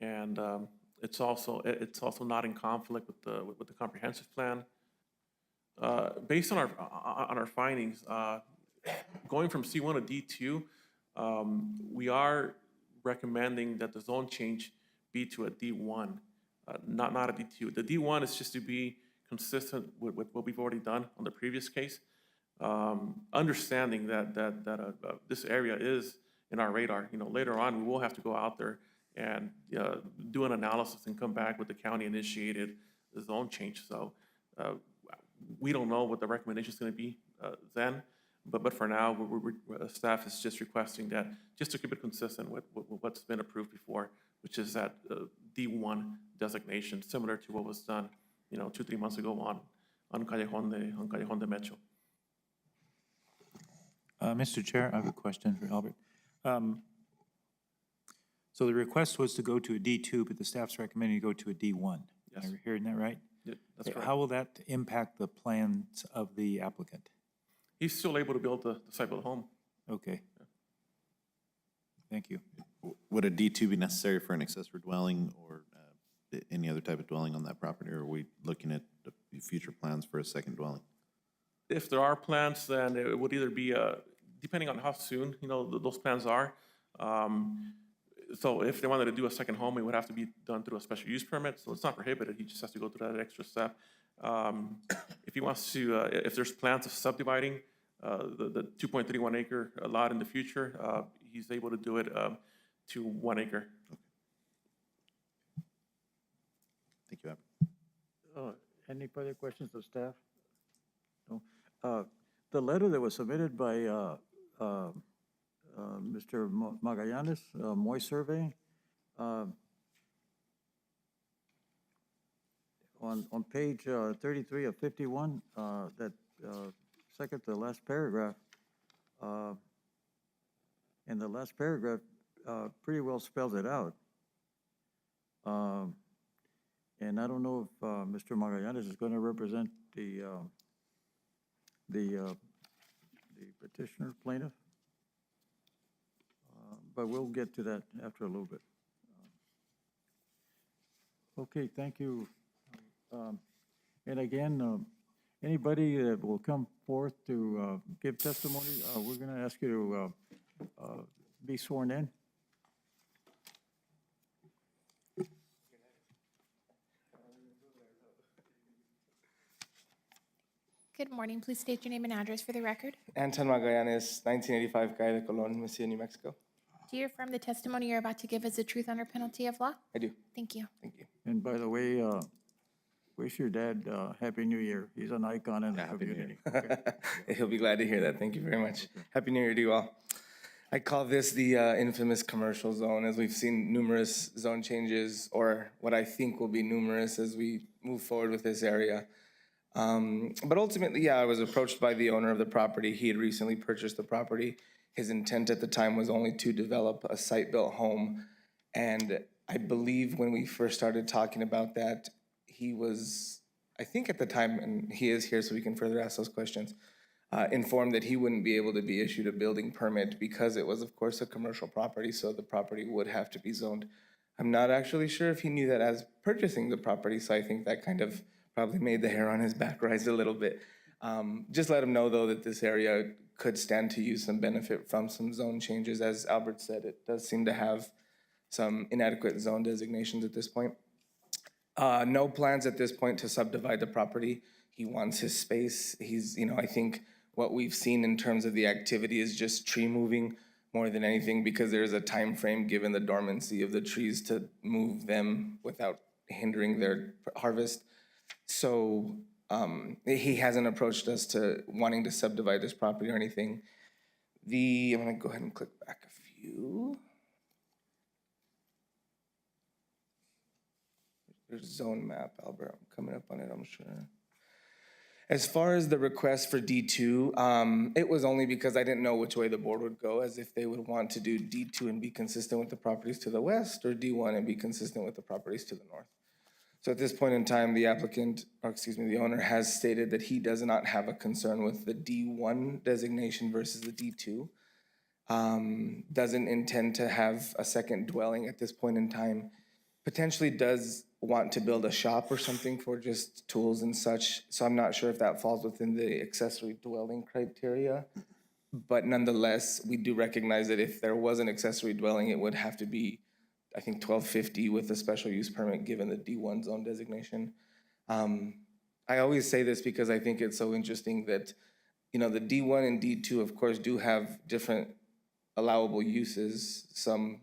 And it's also not in conflict with the comprehensive plan. Based on our findings, going from C1 to D2, we are recommending that the zone change be to a D1, not a D2. The D1 is just to be consistent with what we've already done on the previous case, understanding that this area is in our radar. Later on, we will have to go out there and do an analysis and come back with the county-initiated zone change. So we don't know what the recommendation is going to be then, but for now, staff is just requesting that, just to keep it consistent with what's been approved before, which is that D1 designation, similar to what was done, 2-3 months ago on Callejon de Mecho. Mr. Chair, I have a question for Albert. So the request was to go to a D2, but the staff's recommending you go to a D1. Yes. Am I hearing that right? Yeah, that's correct. How will that impact the plans of the applicant? He's still able to build the site-built home. Okay. Thank you. Would a D2 be necessary for an accessory dwelling or any other type of dwelling on that property? Or are we looking at the future plans for a second dwelling? If there are plans, then it would either be, depending on how soon, those plans are. So if they wanted to do a second home, it would have to be done through a special use permit. So it's not prohibited. He just has to go through that extra step. If he wants to, if there's plans of subdividing the 2.31 acre lot in the future, he's able to do it to 1 acre. Thank you, Albert. Any further questions of staff? No. The letter that was submitted by Mr. Magallanes, Moy Survey, on page 33 of 51, that second to the last paragraph, and the last paragraph pretty well spells it out. And I don't know if Mr. Magallanes is going to represent the petitioner plaintiff, but we'll get to that after a little bit. Okay, thank you. And again, anybody that will come forth to give testimony, we're going to ask you to be sworn in. Good morning. Please state your name and address for the record. Anton Magallanes, 1985 Calle de Colon, Mesilla, New Mexico. Do you affirm the testimony you're about to give is the truth under penalty of law? I do. Thank you. Thank you. And by the way, Wish your dad Happy New Year. He's an icon in the Happy New community. Okay? He'll be glad to hear that. Thank you very much. Happy New Year to you all. I call this the infamous commercial zone, as we've seen numerous zone changes, or what I think will be numerous as we move forward with this area. But ultimately, yeah, I was approached by the owner of the property. He had recently purchased the property. His intent at the time was only to develop a site-built home. And I believe when we first started talking about that, he was, I think at the time, and he is here so we can further ask those questions, informed that he wouldn't be able to be issued a building permit because it was, of course, a commercial property, so the property would have to be zoned. I'm not actually sure if he knew that as purchasing the property, so I think that kind of probably made the hair on his back rise a little bit. Just let him know, though, that this area could stand to use some benefit from some zone changes. As Albert said, it does seem to have some inadequate zone designations at this point. No plans at this point to subdivide the property. He wants his space. He's, I think what we've seen in terms of the activity is just tree moving more than anything, because there's a time frame given the dormancy of the trees to move them without hindering their harvest. So he hasn't approached us to wanting to subdivide this property or anything. I'm gonna go ahead and click back a few. There's zone map, Albert. I'm coming up on it, I'm sure. As far as the request for D2, it was only because I didn't know which way the board would go, as if they would want to do D2 and be consistent with the properties to the west, or D1 and be consistent with the properties to the north. So at this point in time, the applicant, or excuse me, the owner has stated that he does not have a concern with the D1 designation versus the D2. Doesn't intend to have a second dwelling at this point in time. Potentially does want to build a shop or something for just tools and such. So I'm not sure if that falls within the accessory dwelling criteria. But nonetheless, we do recognize that if there was an accessory dwelling, it would have to be, I think, 1250 with a special use permit given the D1 zone designation. I always say this because I think it's so interesting that, the D1 and D2, of course, do have different allowable uses, some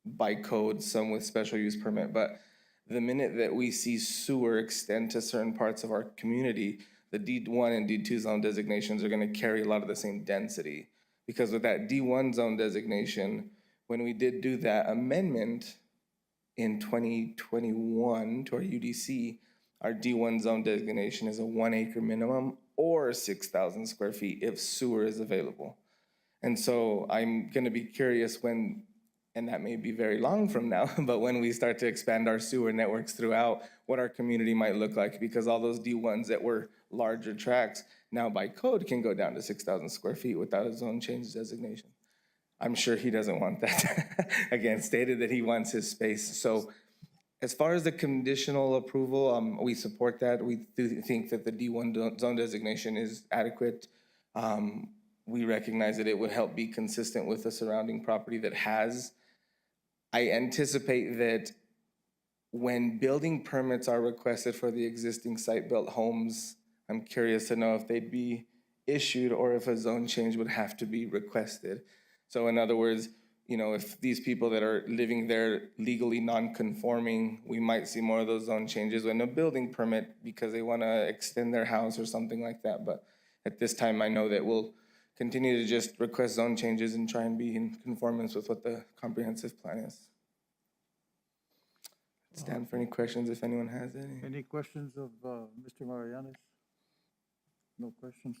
by code, some with special use permit. But the minute that we see sewer extend to certain parts of our community, the D1 and D2 zone designations are going to carry a lot of the same density. Because with that D1 zone designation, when we did do that amendment in 2021 to our UDC, our D1 zone designation is a 1 acre minimum or 6,000 square feet if sewer is available. And so I'm going to be curious when, and that may be very long from now, but when we start to expand our sewer networks throughout, what our community might look like, because all those D1s that were larger tracts now by code can go down to 6,000 square feet without a zone change designation. I'm sure he doesn't want that. Again, stated that he wants his space. So as far as the conditional approval, we support that. We do think that the D1 zone designation is adequate. We recognize that it would help be consistent with the surrounding property that has. I anticipate that when building permits are requested for the existing site-built homes, I'm curious to know if they'd be issued or if a zone change would have to be requested. So in other words, if these people that are living there legally non-conforming, we might see more of those zone changes when a building permit because they want to extend their house or something like that. But at this time, I know that we'll continue to just request zone changes and try and be in conformance with what the comprehensive plan is. Stand for any questions if anyone has any. Any questions of Mr. Marianes? No questions?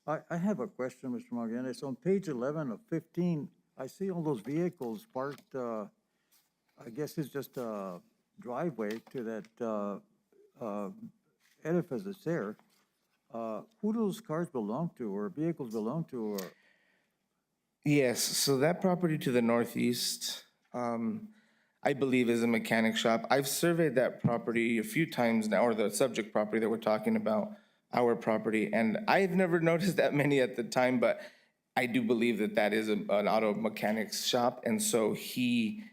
I have a question, Mr. Marianes. On page 11 of 15, I see all those vehicles parked, I guess it's just a driveway to that edifice that's there. Who do those cars belong to or vehicles belong to? Or? Yes, so that property to the northeast, I believe is a mechanic shop. I've surveyed that property a few times now, or the subject property that we're talking about, our property, and I've never noticed that many at the time, but I do believe that that is an auto mechanics shop, and so he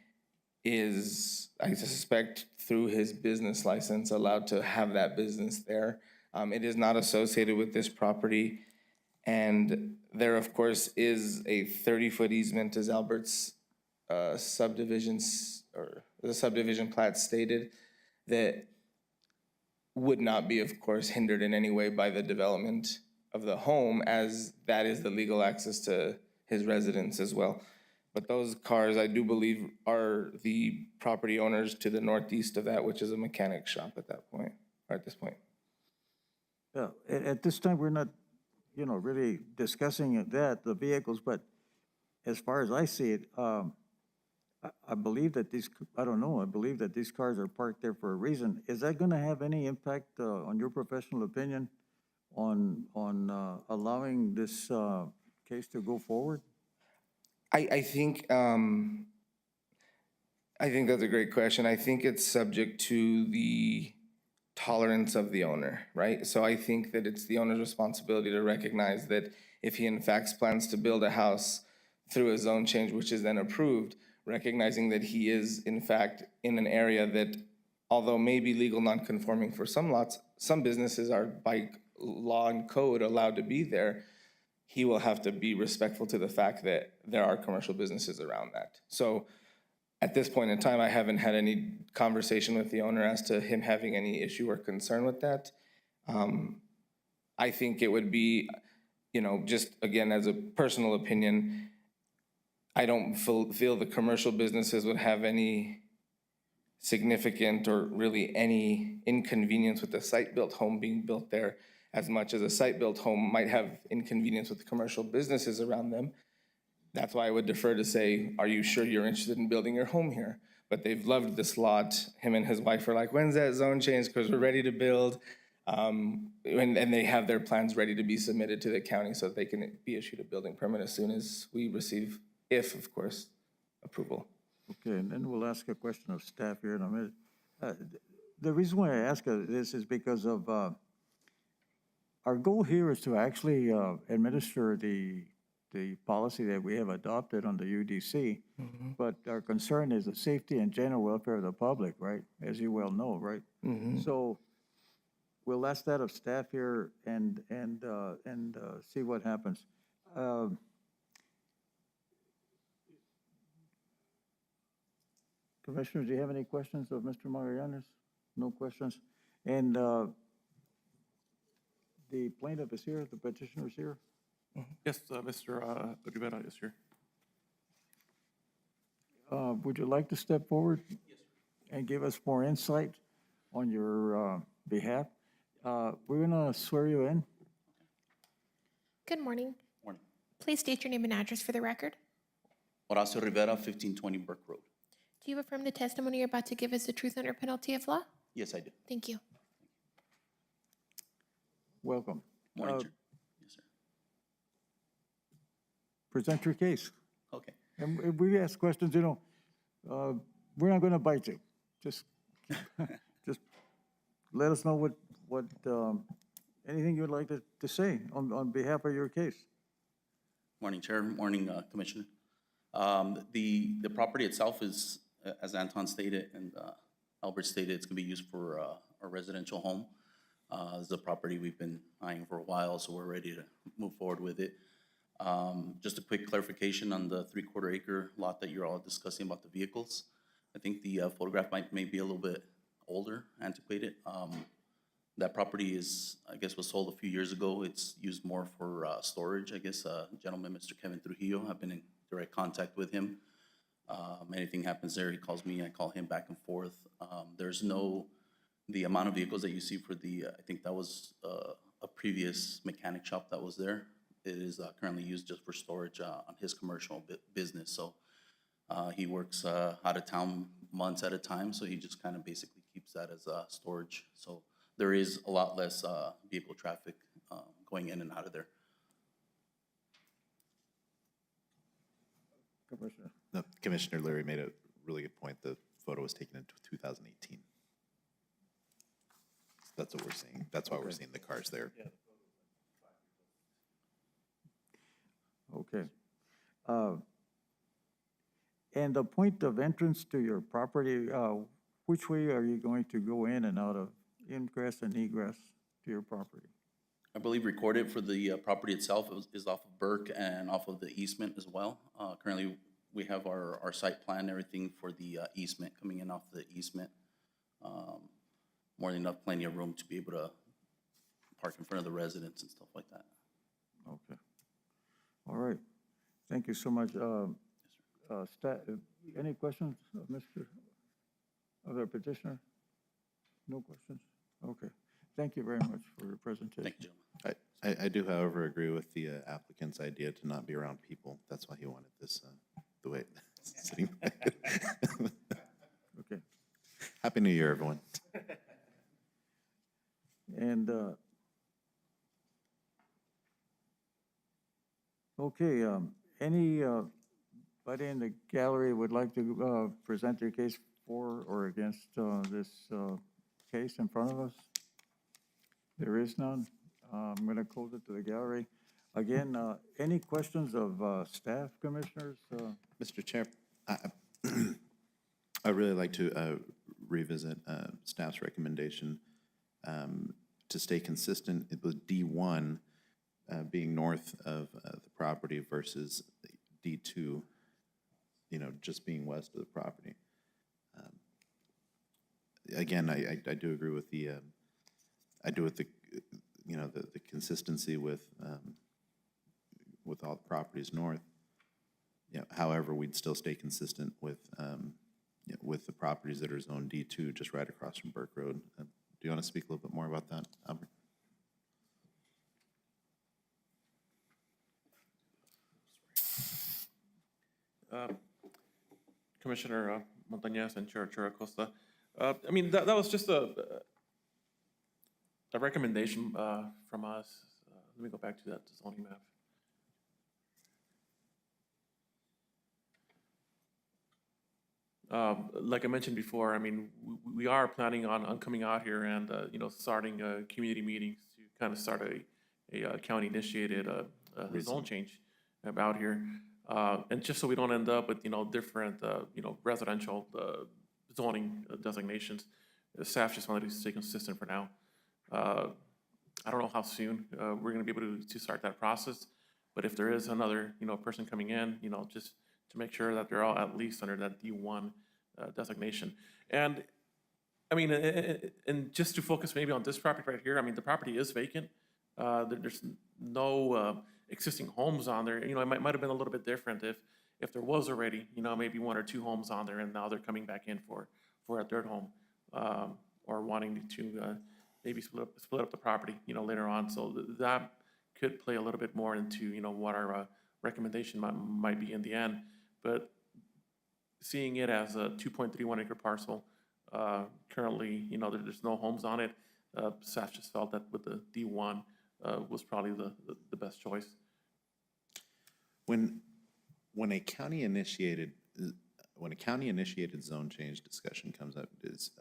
is, I suspect, through his business license, allowed to have that business there. It is not associated with this property, and there, of course, is a 30-foot easement, as Albert's subdivisions, or the subdivision plat stated. that would not be, of course, hindered in any way by the development of the home, as that is the legal access to his residence as well. But those cars, I do believe, are the property owners to the northeast of that, which is a mechanic shop at that point, or at this point. Yeah, at this time, we're not, really discussing the vehicles, but as far as I see it, I believe that I don't know, I believe that these cars are parked there for a reason. Is that gonna have any impact, on your professional opinion on allowing this, case to go forward? I think that's a great question. I think it's subject to the tolerance of the owner, right? So I think that it's the owner's responsibility to recognize that if he in fact plans to build a house through a zone change, which is then approved, recognizing that he is in fact in an area that, although may be legal non-conforming for some lots, some businesses are by law and code allowed to be there. He will have to be respectful to the fact that there are commercial businesses around that. So at this point in time, I haven't had any conversation with the owner as to him having any issue or concern with that. I think it would be, just again, as a personal opinion, I don't feel the commercial businesses would have any significant or really any inconvenience with the site-built home being built there, as much as a site-built home might have inconvenience with the commercial businesses around them. That's why I would defer to say, are you sure you're interested in building your home here? But they've loved this lot. Him and his wife are like, when's that zone change? Because we're ready to build. And they have their plans ready to be submitted to the county so that they can be issued a building permit as soon as we receive, if, of course, approval. Okay, and then we'll ask a question of staff here in a minute. The reason why I ask this is because of, our goal here is to actually administer the policy that we have adopted on the UDC, but our concern is the safety and general welfare of the public, right? As you well know, right? So we'll ask that of staff here and see what happens. Commissioners, do you have any questions of Mr. Magallanes? No questions? And the plaintiff is here, the petitioner is here? Yes, Mr. Rivera is here. Would you like to step forward? Yes, and give us more insight on your behalf? We're going to swear you in. Good morning. Morning. Please state your name and address for the record. Horacio Rivera, 1520 Burke Road. Do you affirm the testimony you're about to give is the truth under penalty of law? Yes, I do. Thank you. Welcome. Morning, Chair. Yes, sir. Present your case. Okay. And if we ask questions, we're not going to bite you. Just let us know what anything you'd like to say on behalf of your case. Morning, Chair. Morning, Commissioner. The property itself is, as Anton stated and Albert stated, it's going to be used for a residential home. This is a property we've been eyeing for a while, so we're ready to move forward with it. Just a quick clarification on the 3/4 acre lot that you're all discussing about the vehicles. I think the photograph may be a little bit older, antiquated. That property was sold a few years ago. It's used more for storage. I guess gentleman, Mr. Kevin Trujillo, I've been in direct contact with him. Anything happens there, he calls me, I call him back and forth. The amount of vehicles that you see for I think that was a previous mechanic shop that was there. It is currently used just for storage on his commercial business. So he works out of town months at a time, so he just kind of basically keeps that as storage. So there is a lot less vehicle traffic going in and out of there. Commissioner. No, Commissioner Leary made a really good point. The photo was taken in 2018. That's what we're seeing. That's why we're seeing the cars there. Okay. And the point of entrance to your property, which way are you going to go in and out of ingress and egress to your property? I believe recorded for the property itself is off of Burke and off of the easement as well. Currently, we have our site plan, everything for the easement, coming in off the easement. more than enough, plenty of room to be able to park in front of the residents and stuff like that. Okay. All right. Thank you so much. Any questions, Mr. Other petitioner? No questions? Okay. Thank you very much for your presentation. Thank you, gentlemen. I do, however, agree with the applicant's idea to not be around people. That's why he wanted this, the way it's sitting. Okay. Happy New Year, everyone. And, okay, anybody in the gallery would like to present their case for or against this case in front of us? There is none. I'm going to close it to the gallery. Again, any questions of staff, commissioners? Mr. Chair, I really like to revisit staff's recommendation to stay consistent with D1 being north of the property versus D2, just being west of the property. Again, I do agree with the, the consistency with all the properties north. Yeah, however, we'd still stay consistent with the properties that are zoned D2, just right across from Burke Road. Do you want to speak a little bit more about that, Albert? Commissioner Montañez and Chair Acosta. I mean, that was just a recommendation from us. Let me go back to that zoning map. Like I mentioned before, I mean, we are planning on coming out here and, starting community meetings to kind of start a county-initiated zone change about here. And just so we don't end up with, different, residential zoning designations, the staff just wanted to stay consistent for now. I don't know how soon we're going to be able to start that process, but if there is another, person coming in, just to make sure that they're all at least under that D1 designation. And, I mean, and just to focus maybe on this property right here, I mean, the property is vacant. There's no existing homes on there. It might have been a little bit different if there was already, maybe one or two homes on there, and now they're coming back in for a third home, or wanting to maybe split up the property, later on. So that could play a little bit more into, what our recommendation might be in the end. But seeing it as a 2.31 acre parcel, currently, there's no homes on it. Staff just felt that with the D1 was probably the best choice. When a county initiated zone change discussion comes up, is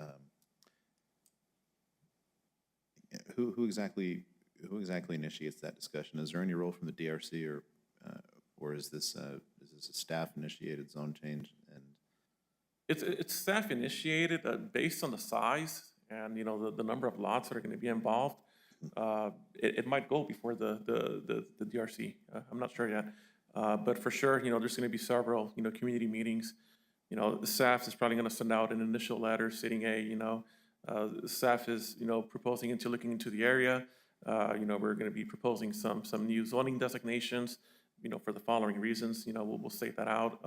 who exactly initiates that discussion? Is there any role from the DRC, or is this a staff initiated zone change? And It's staff initiated based on the size and, the number of lots that are going to be involved. It might go before the DRC. I'm not sure yet. But for sure, there's going to be several, community meetings. The staff is probably going to send out an initial letter stating, hey, the staff is, proposing into looking into the area. We're going to be proposing some new zoning designations, for the following reasons. We'll state that out.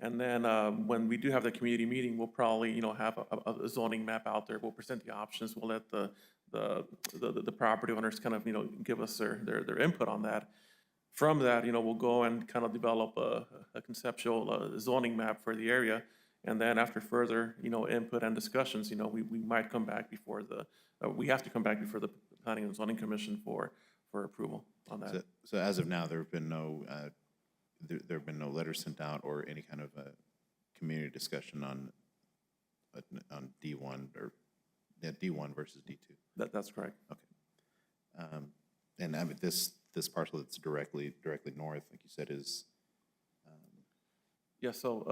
And then when we do have the community meeting, we'll probably, have a zoning map out there. We'll present the options. We'll let the property owners kind of, give us their input on that. From that, we'll go and kind of develop a conceptual zoning map for the area. And then after further, input and discussions, we might come back before we have to come back before the Planning and Zoning Commission for approval on that. so as of now, there have been no letters sent out or any kind of community discussion on D1 or D1 versus D2. That's correct. Okay. And I mean, this parcel that's directly north, like you said, is. Yeah, so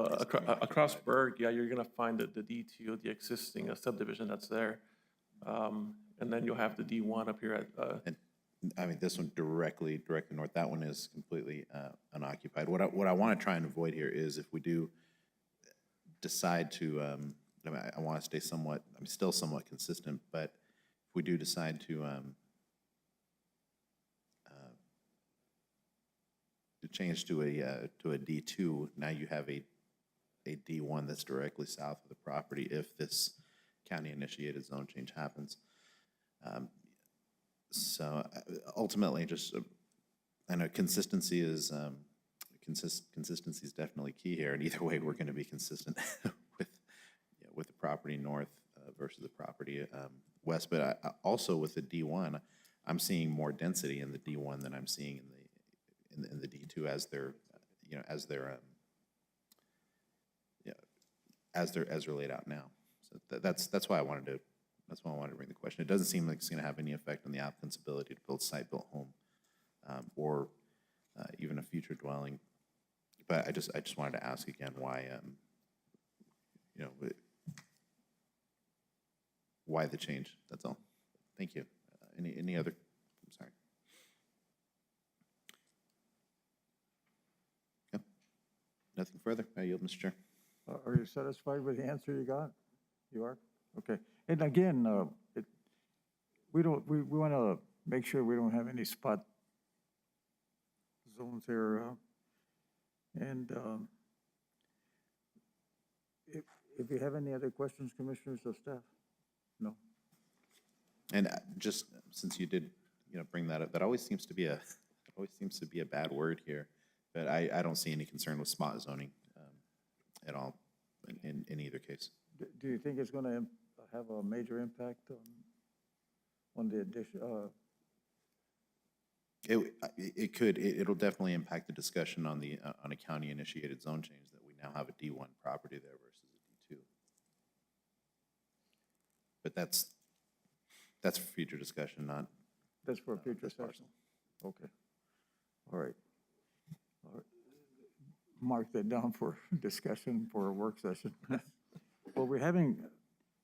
across Berg, yeah, you're gonna find the D2, the existing subdivision that's there. And then you'll have the D1 up here at. And I mean, this one directly north, that one is completely unoccupied. What I want to try and avoid here is if we do decide to I mean, I want to stay somewhat, I'm still somewhat consistent, but if we do decide to change to a D2, now you have a D1 that's directly south of the property if this county-initiated zone change happens. So ultimately, just, I know consistency is definitely key here, and either way, we're going to be consistent with the property north versus the property west. But also with the D1, I'm seeing more density in the D1 than I'm seeing in the D2 as they're laid out now. So that's why I wanted to bring the question. It doesn't seem like it's going to have any effect on the applicant's ability to build site-built home or even a future dwelling. But I just wanted to ask again why why the change? That's all. Thank you. Any other? I'm sorry. Yep. Nothing further. I yield, Mr. Chair. Are you satisfied with the answer you got? You are? Okay. And again, we want to make sure we don't have any spot zones here. And if you have any other questions, commissioners of staff? No? And just since you did, bring that up, that always seems to be a bad word here. But I don't see any concern with spot zoning at all in either case. Do you think it's going to have a major impact on the addition? It could. It'll definitely impact the discussion on a county-initiated zone change that we now have a D1 property there versus a D2. But that's for future discussion, not. That's for a future this session. parcel. Okay. All right. All right. Mark that down for discussion for a work session. Well, we're having,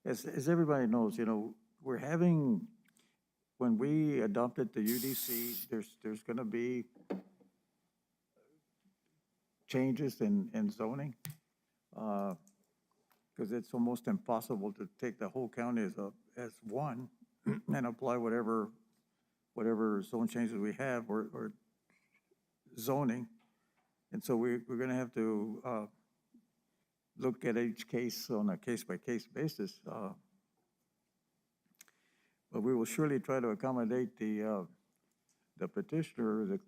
as everybody knows, we're having, when we adopted the UDC, there's going to be changes in zoning, because it's almost impossible to take the whole county as one and apply whatever zone changes we have or zoning. And so we're going to have to look at each case on a case-by-case basis. But we will surely try to accommodate the petitioner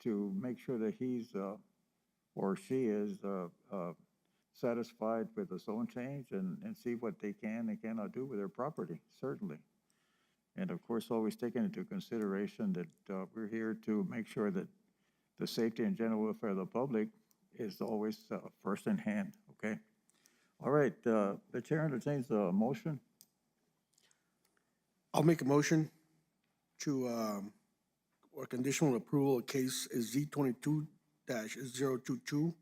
to make sure that he's or she is satisfied with the zone change and see what they can and cannot do with their property, certainly. And of course, always taking into consideration that we're here to make sure that the safety and general welfare of the public is always first in hand, okay? All right, the chair entertains the motion. I'll make a motion to, or conditional approval of case is Z22-022,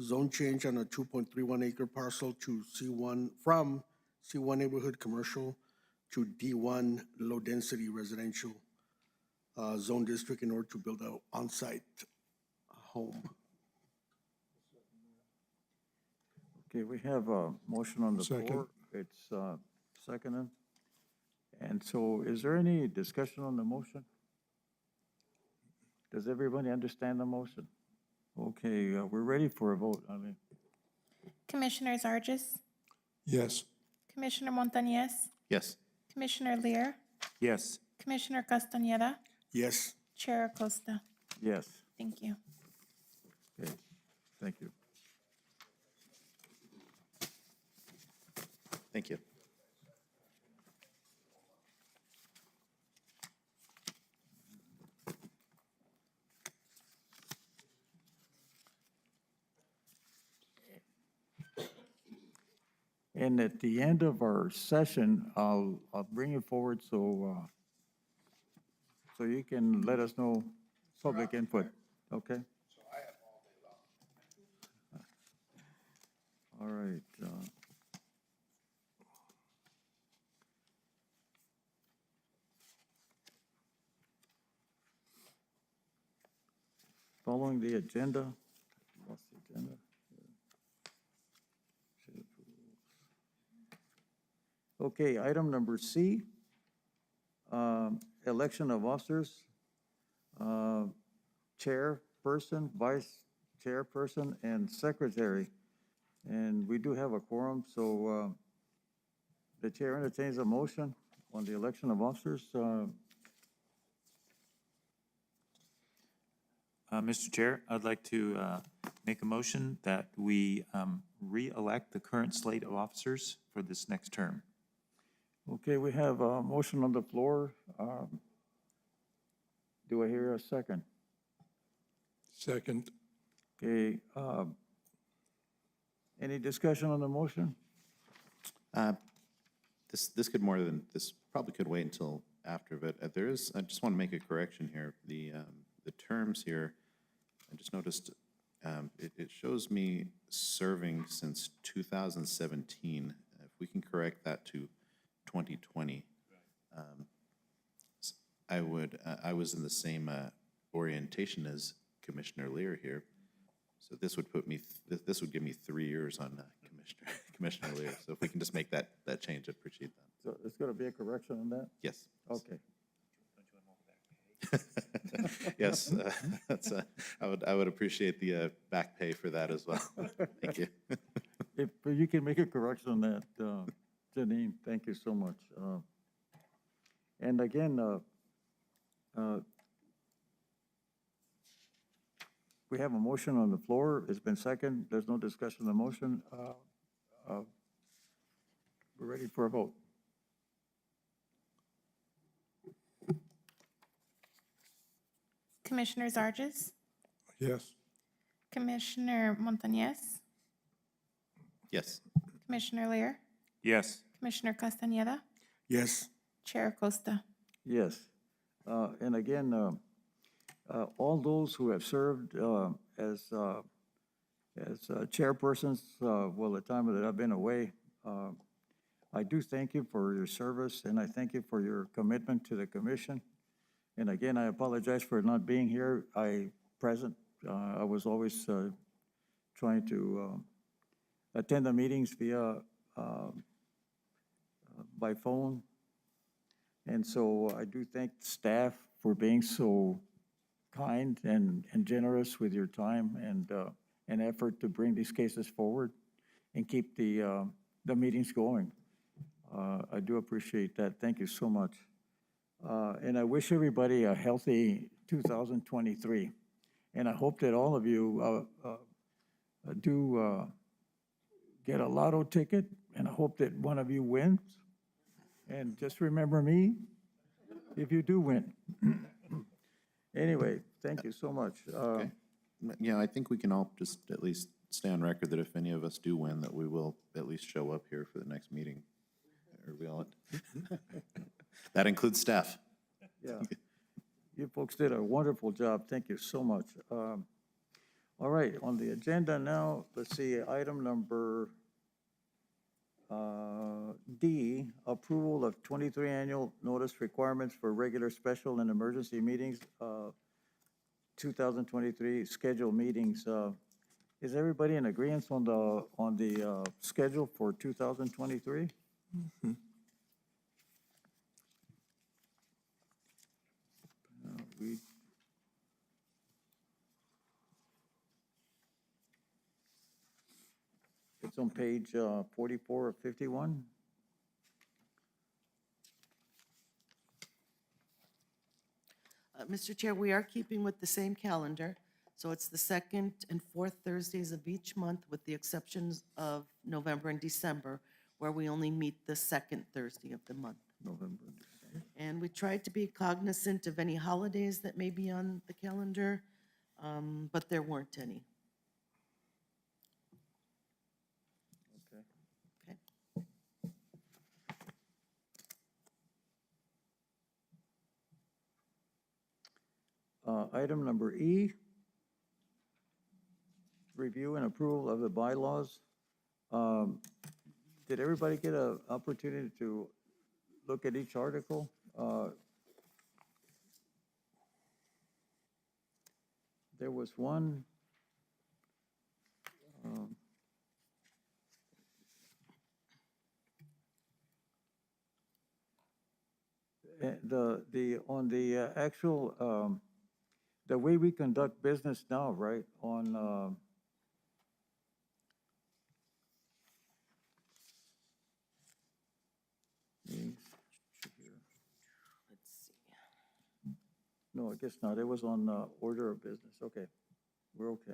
zone change on a 2.31 acre parcel to C1, from C1 neighborhood commercial to D1 low density residential zone district in order to build an on-site home. Okay, we have a motion on the Second. floor. It's seconded. And so is there any discussion on the motion? Does everybody understand the motion? Okay, we're ready for a vote. Commissioners Argus, Yes. Commissioner Montañez, Yes. Commissioner Lear, Yes. Commissioner Castañeda, Yes. Chair Acosta. Yes. Thank you. Okay, thank you. Thank you. And at the end of our session, I'll bring it forward so you can let us know public input, okay? All right. Following the agenda, lost the agenda. Okay, item number C, election of officers, chairperson, vice chairperson, and secretary. And we do have a quorum, so the chair entertains a motion on the election of officers. Mr. Chair, I'd like to make a motion that we re-elect the current slate of officers for this next term. Okay, we have a motion on the floor. Do I hear a second? Second. Okay, any discussion on the motion? This could this probably could wait until after, but I just want to make a correction here. The terms here, I just noticed, it shows me serving since 2017. If we can correct that to 2020. I was in the same orientation as Commissioner Lear here. So this would put me, this would give me 3 years on Commissioner Lear. So if we can just make that change, I'd appreciate that. So there's going to be a correction on that? Yes. Okay. Yes, I would appreciate the back pay for that as well. Thank you. If you can make a correction on that, Janine, thank you so much. And again, we have a motion on the floor. It's been second. There's no discussion on the motion. We're ready for a vote. Commissioner Zarges, Yes. Commissioner Montañez, Yes. Commissioner Lear, Yes. Commissioner Castañeda, Yes. Chair Acosta. Yes. And again, all those who have served as chairpersons, well, the time that I've been away, I do thank you for your service, and I thank you for your commitment to the commission. And again, I apologize for not being here. I was always trying to attend the meetings by phone. And so I do thank staff for being so kind and generous with your time and effort to bring these cases forward and keep the meetings going. I do appreciate that. Thank you so much. And I wish everybody a healthy 2023. And I hope that all of you do get a lotto ticket, and I hope that one of you wins. And just remember me if you do win. Anyway, thank you so much. Okay. Yeah, I think we can all just at least stay on record that if any of us do win, that we will at least show up here for the next meeting. Are we all? That includes staff. Yeah, you folks did a wonderful job. Thank you so much. All right, on the agenda now, let's see, item number D, approval of 23 annual notice requirements for regular, special, and emergency meetings, 2023 scheduled meetings. Is everybody in agreement on the schedule for 2023? It's on page 44 of 51. Mr. Chair, we are keeping with the same calendar, so it's the second and fourth Thursdays of each month, with the exceptions of November and December, where we only meet the second Thursday of the month. November. And we tried to be cognizant of any holidays that may be on the calendar, but there weren't any. Okay. Okay. Item number E, review and approval of the bylaws. Did everybody get an opportunity to look at each article? There was one. on the actual, the way we conduct business now, right, on, Let's see. no, I guess not, it was on order of business, okay, we're okay.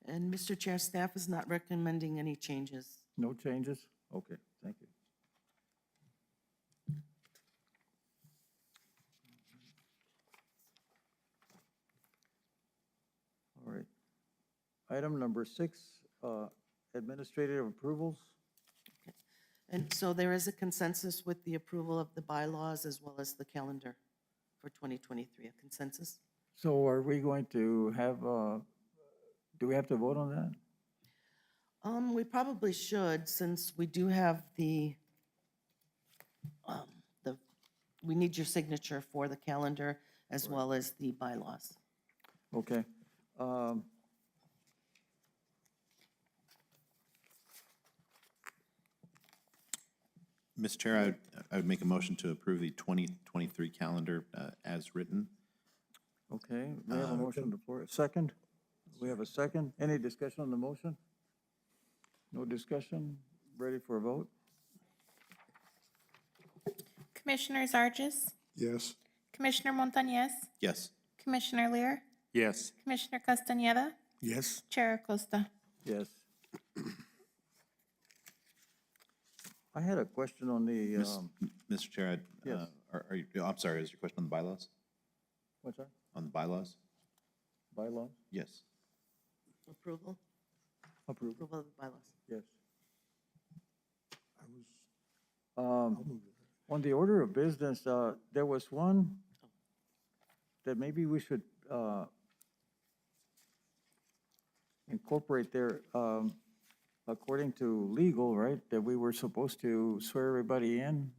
And Mr. Chair, staff is not recommending any changes. No changes? Okay, thank you. All right. Item number 6, administrative approvals. And so there is a consensus with the approval of the bylaws as well as the calendar for 2023, a consensus? So are we going to have, do we have to vote on that? We probably should, since we do have we need your signature for the calendar as well as the bylaws. Okay. Mr. Chair, I would make a motion to approve the 2023 calendar as written. Okay, we have a motion on the floor. Second? We have a second. Any discussion on the motion? No discussion? Ready for a vote? Commissioner Zarges, Yes. Commissioner Montañez, Yes. Commissioner Lear, Yes. Commissioner Castañeda, Yes. Chair Acosta. Yes. I had a question on the, Mr. Chair, Yes. are you, I'm sorry, is your question on the bylaws? what's that? On the bylaws? Bylaw? Yes. Approval? Approved, Approval of the bylaws. yes. I was, I'll move it. On the order of business, there was one that maybe we should incorporate there, according to legal, right, that we were supposed to swear everybody in.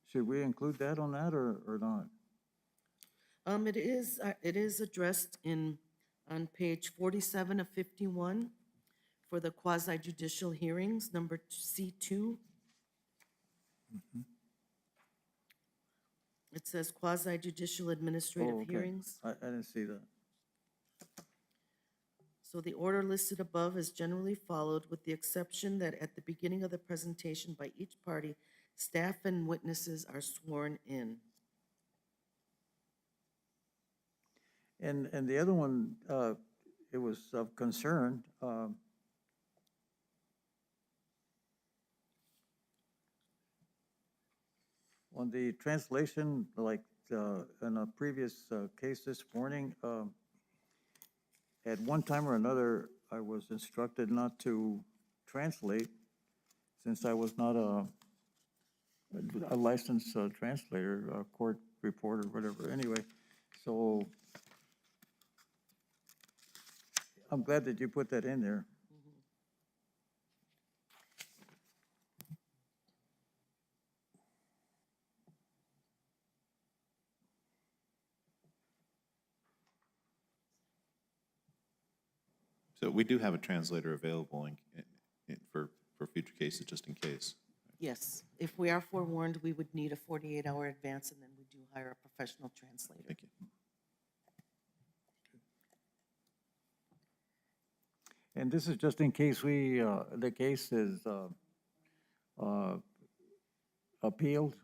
Should we include that on that or not? It is addressed on page 47 of 51 for the quasi judicial hearings, number C2. It says quasi judicial Oh, administrative okay. hearings. I didn't see that. So the order listed above is generally followed with the exception that at the beginning of the presentation by each party, staff and witnesses are sworn in. And the other one, it was of concern. On the translation, like in a previous case this morning, at one time or another, I was instructed not to translate since I was not a licensed translator, a court reporter, whatever. Anyway, so I'm glad that you put that in there. So we do have a translator available for future cases, just in case. Yes, if we are forewarned, we would need a 48-hour advance, and then we do hire a professional translator. Thank you. And this is just in case we, the case is appealed,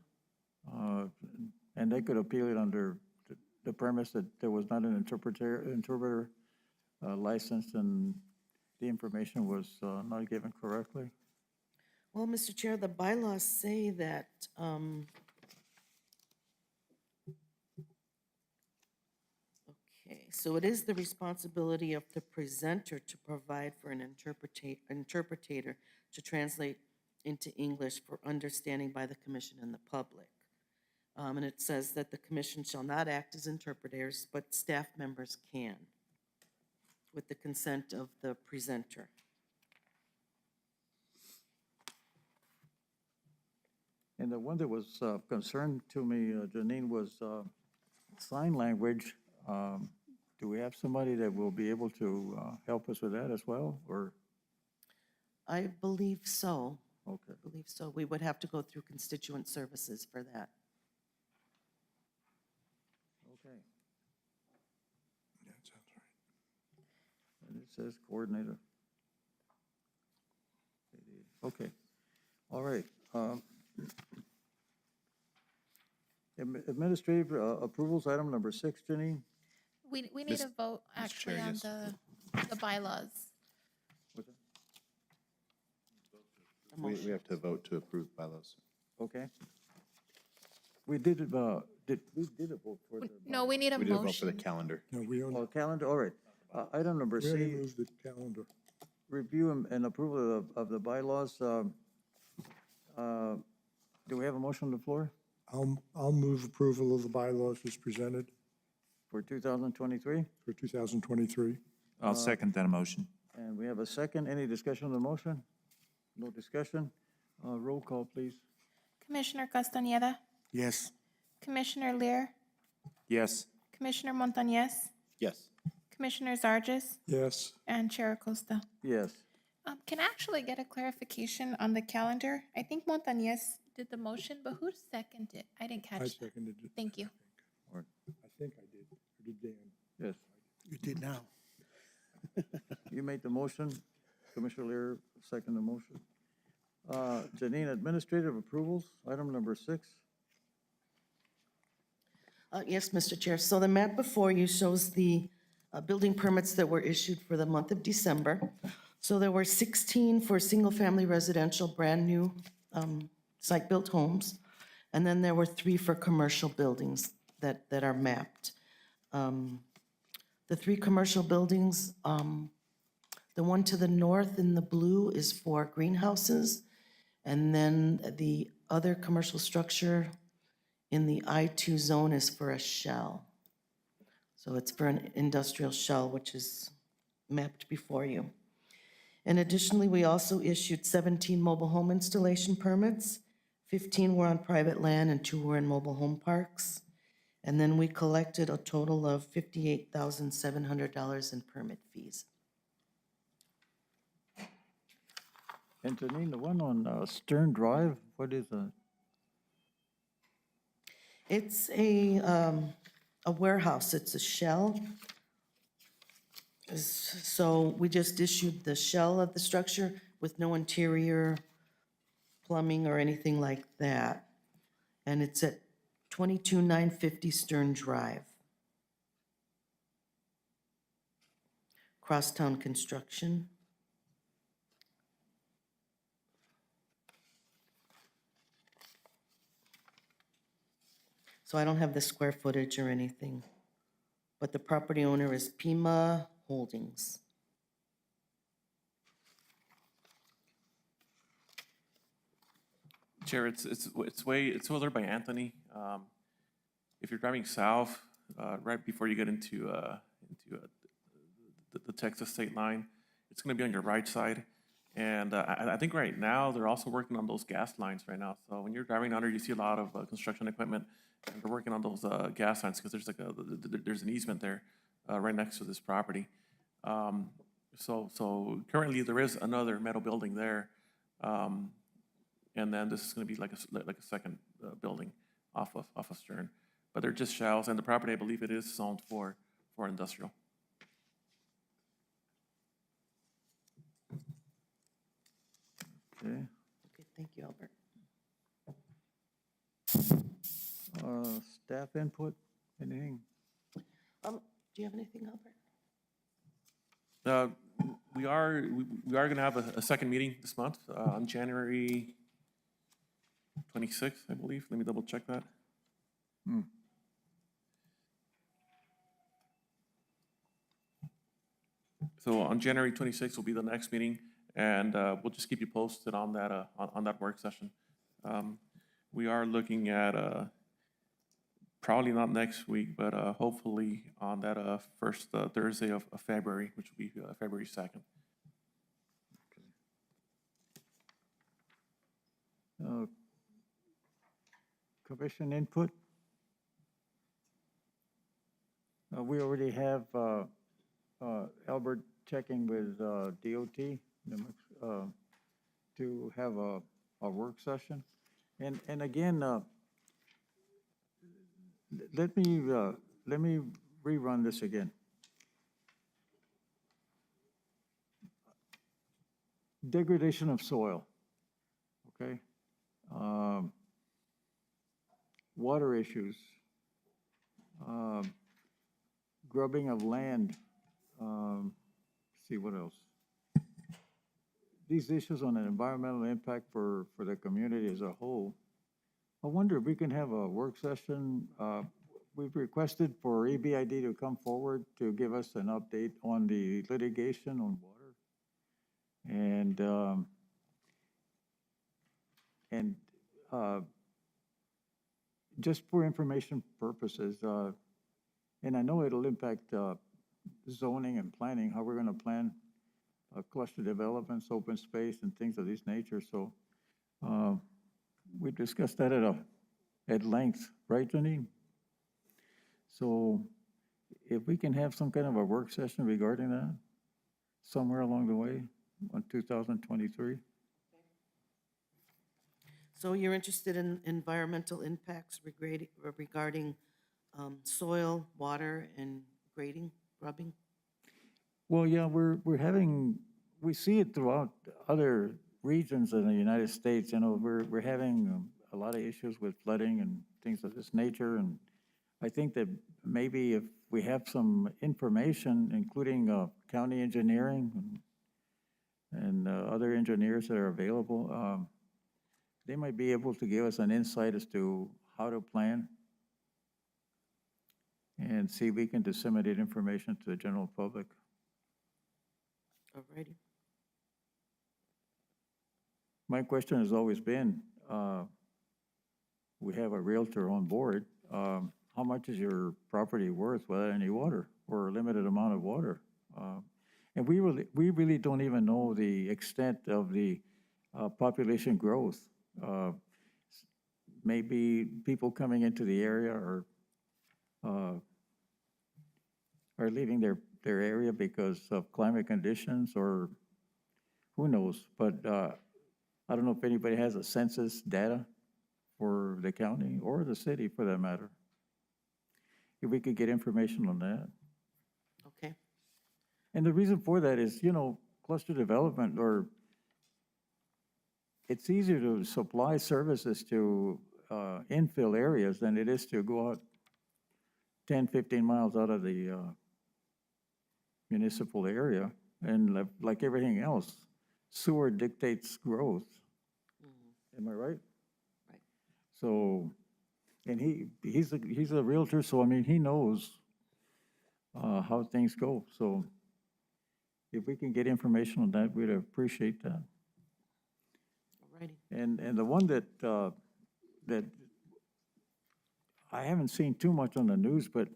and they could appeal it under the premise that there was not an interpreter licensed and the information was not given correctly. Well, Mr. Chair, the bylaws say that, okay, so it is the responsibility of the presenter to provide for an interpreter to translate into English for understanding by the commission and the public. And it says that the commission shall not act as interpreters, but staff members can, with the consent of the presenter. And the one that was concerned to me, Janine, was sign language. Do we have somebody that will be able to help us with that as well, or? I believe so. Okay. I believe so. We would have to go through constituent services for that. Okay. Yeah, that sounds right. And it says coordinator. Okay, all right. Administrative approvals, item number 6, Janine? We need Miss- a vote Mr. actually Chair, on yes. the bylaws. What's that? A We motion. have to vote to approve bylaws. Okay. We did, we did a vote for the. No, we need a We did a vote for the motion. calendar. No, we only, Oh, calendar, all right. Item number we already C, moved the calendar. review and approval of the bylaws. Do we have a motion on the floor I'll move approval of the bylaws as presented for 2023? for 2023. I'll second that motion. And we have a second. Any discussion on the motion? No discussion? Roll call, please. Commissioner Castañeda, Yes. Commissioner Lear, Yes. Commissioner Montañez, Yes. Commissioner Zardes, Yes, and Chair Acosta. Yes. Can I actually get a clarification on the calendar? I think Montañez did the motion, but who seconded it? I didn't I catch that. seconded it. Thank you. I think I did. Or did Dan? Yes. You did now. You made the motion. Commissioner Lear, second the motion. Janine, administrative approvals, item number 6. Yes, Mr. Chair. So the map before you shows the building permits that were issued for the month of December. So there were 16 for single-family residential, brand-new site-built homes. And then there were 3 for commercial buildings that are mapped. The 3 commercial buildings, the one to the north in the blue is for greenhouses. And then the other commercial structure in the I-2 zone is for a shell. So it's for an industrial shell, which is mapped before you. And additionally, we also issued 17 mobile home installation permits. 15 were on private land and 2 were in mobile home parks. And then we collected a total of $58,700 in permit fees. And Janine, the one on Stern Drive, what is that? It's a warehouse, it's a shell. So we just issued the shell of the structure with no interior plumbing or anything like that. And it's at 22950 Stern Drive. Crosstown Construction. So I don't have the square footage or anything, but the property owner is Pima Holdings. Chair, it's over by Anthony. If you're driving south, right before you get into the Texas state line, it's gonna be on your right side. And I think right now, they're also working on those gas lines right now. So when you're driving under, you see a lot of construction equipment, and they're working on those gas lines, because there's an easement there right next to this property. So currently, there is another metal building there. And then this is gonna be like a second building off of Stern. But they're just shells, and the property, I believe it is zoned for industrial. Okay. Okay, thank you, Albert. Staff input, anything? Do you have anything, Albert? We are gonna have a second meeting this month, on January 26th, I believe. Let me double check that. So on January 26th will be the next meeting, and we'll just keep you posted on that work session. We are looking at, probably not next week, but hopefully on that first Thursday of February, which will be February 2nd. commission input? We already have Albert checking with DOT to have a work session. And again, let me rerun this again. Degradation of soil, okay? Water issues, grubbing of land, see what else? These issues on an environmental impact for the community as a whole. I wonder if we can have a work session. We've requested for EBID to come forward to give us an update on the litigation on water. And just for information purposes, and I know it'll impact zoning and planning, how we're going to plan cluster developments, open space, and things of this nature. So we discussed that at length, right, Janine? So if we can have some kind of a work session regarding that somewhere along the way on 2023. So you're interested in environmental impacts regarding soil, water, and grading, grubbing? Well, yeah, we see it throughout other regions in the United States. You know, we're having a lot of issues with flooding and things of this nature. And I think that maybe if we have some information, including county engineering and other engineers that are available, they might be able to give us an insight as to how to plan and see if we can disseminate information to the general public. All righty. My question has always been, we have a Realtor on board. How much is your property worth without any water or a limited amount of water? And we really don't even know the extent of the population growth. Maybe people coming into the area are leaving their area because of climate conditions, or who knows? But I don't know if anybody has a census data for the county or the city for that matter. If we could get information on that. Okay. And the reason for that is, you know, cluster development, or it's easier to supply services to infill areas than it is to go out 10, 15 miles out of the municipal area. And like everything else, sewer dictates growth. Am I right? Right. So, and he's a Realtor, so I mean, he knows how things go. So if we can get information on that, we'd appreciate that. All righty. And the one that I haven't seen too much on the news, but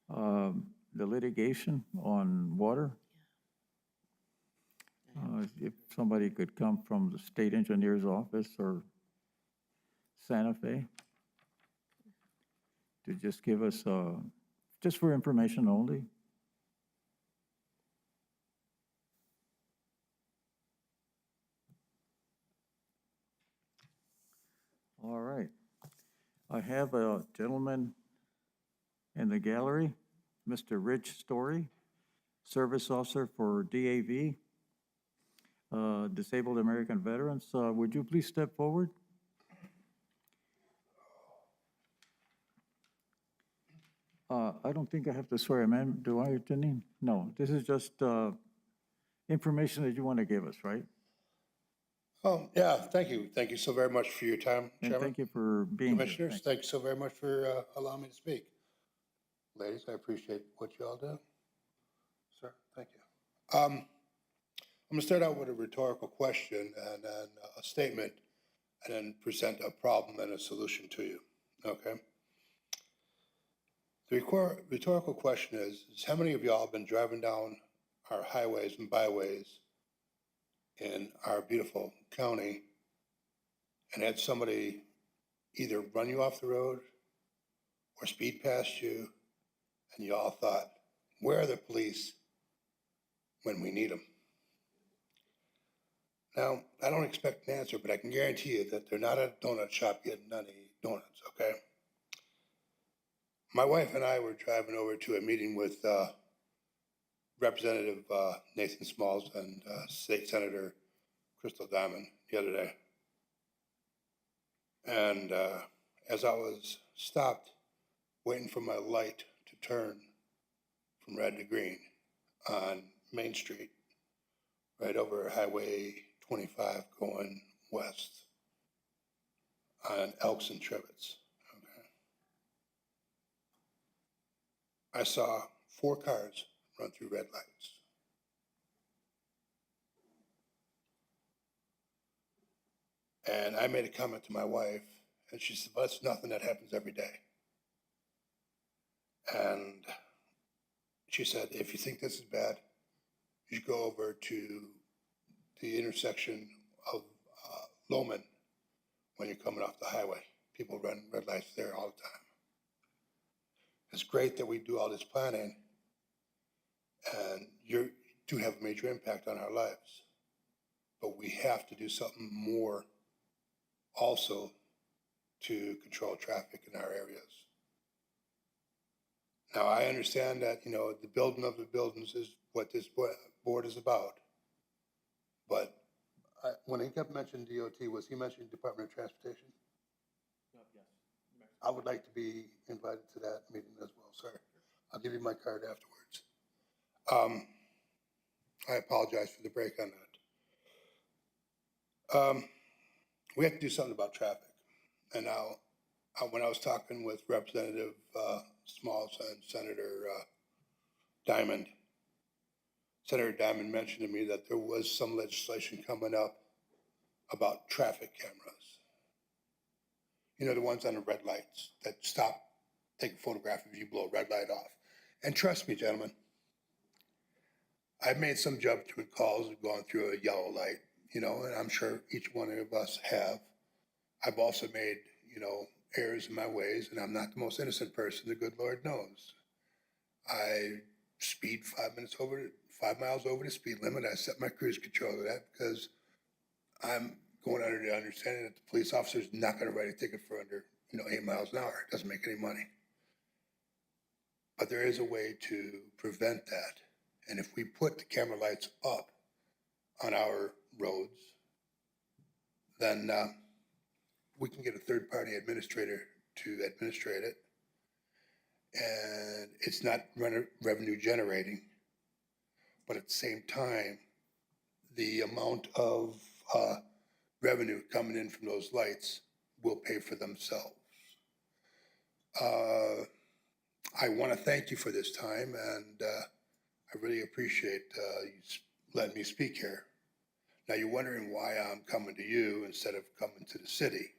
the litigation on water. If somebody could come from the state engineer's office or Santa Fe to just give us, just for information only. All right. I have a gentleman in the gallery, Mr. Rich Story, Service Officer for DAV, Disabled American Veterans. Would you please step forward? I don't think I have to swear him in, do I, Janine? No, this is just information that you want to give us, right? Yeah, thank you. Thank you so very much for your time, And Chairman. thank you for being here. Commissioners, Thanks. thanks so very much for allowing me to speak. Ladies, I appreciate what you all do. Sir, thank you. I'm going to start out with a rhetorical question and then a statement, and then present a problem and a solution to you, okay? The rhetorical question is how many of y'all have been driving down our highways and byways in our beautiful county and had somebody either run you off the road or speed past you, and you all thought, where are the police when we need them? Now, I don't expect an answer, but I can guarantee you that they're not at a donut shop getting any donuts, okay? My wife and I were driving over to a meeting with Representative Nathan Smalls and State Senator Crystal Diamond the other day. And as I was stopped, waiting for my light to turn from red to green on Main Street, right over Highway 25 going west on Elks and Trivets. Okay. I saw 4 cars run through red lights. And I made a comment to my wife, and she said, well, that's nothing, that happens every day. And she said, if you think this is bad, you should go over to the intersection of Loman when you're coming off the highway. People run red lights there all the time. It's great that we do all this planning, and you do have a major impact on our lives. But we have to do something more also to control traffic in our areas. Now, I understand that, you know, the building of the buildings is what this board is about. But when he kept mentioning DOT, was he mentioning Department of Transportation? Yes. I would like to be invited to that meeting as well, sir. I'll give you my card afterwards. I apologize for the break on that. We have to do something about traffic. And now, when I was talking with Representative Smalls and Senator Diamond, Senator Diamond mentioned to me that there was some legislation coming up about traffic cameras. You know, the ones on the red lights that stop, take a photograph if you blow a red light off. And trust me, gentlemen, I've made some judgment calls of going through a yellow light, you know, and I'm sure each one of us have. I've also made, you know, errors in my ways, and I'm not the most innocent person, the good Lord knows. I speed 5 miles over the speed limit. I set my cruise control to that because I'm going under the understanding that the police officer's not gonna write a ticket for under, 8 miles an hour. It doesn't make any money. But there is a way to prevent that. And if we put the camera lights up on our roads, then we can get a third-party administrator to administrate it. And it's not revenue generating, but at the same time, the amount of revenue coming in from those lights will pay for themselves. I want to thank you for this time, and I really appreciate you letting me speak here. Now, you're wondering why I'm coming to you instead of coming to the city.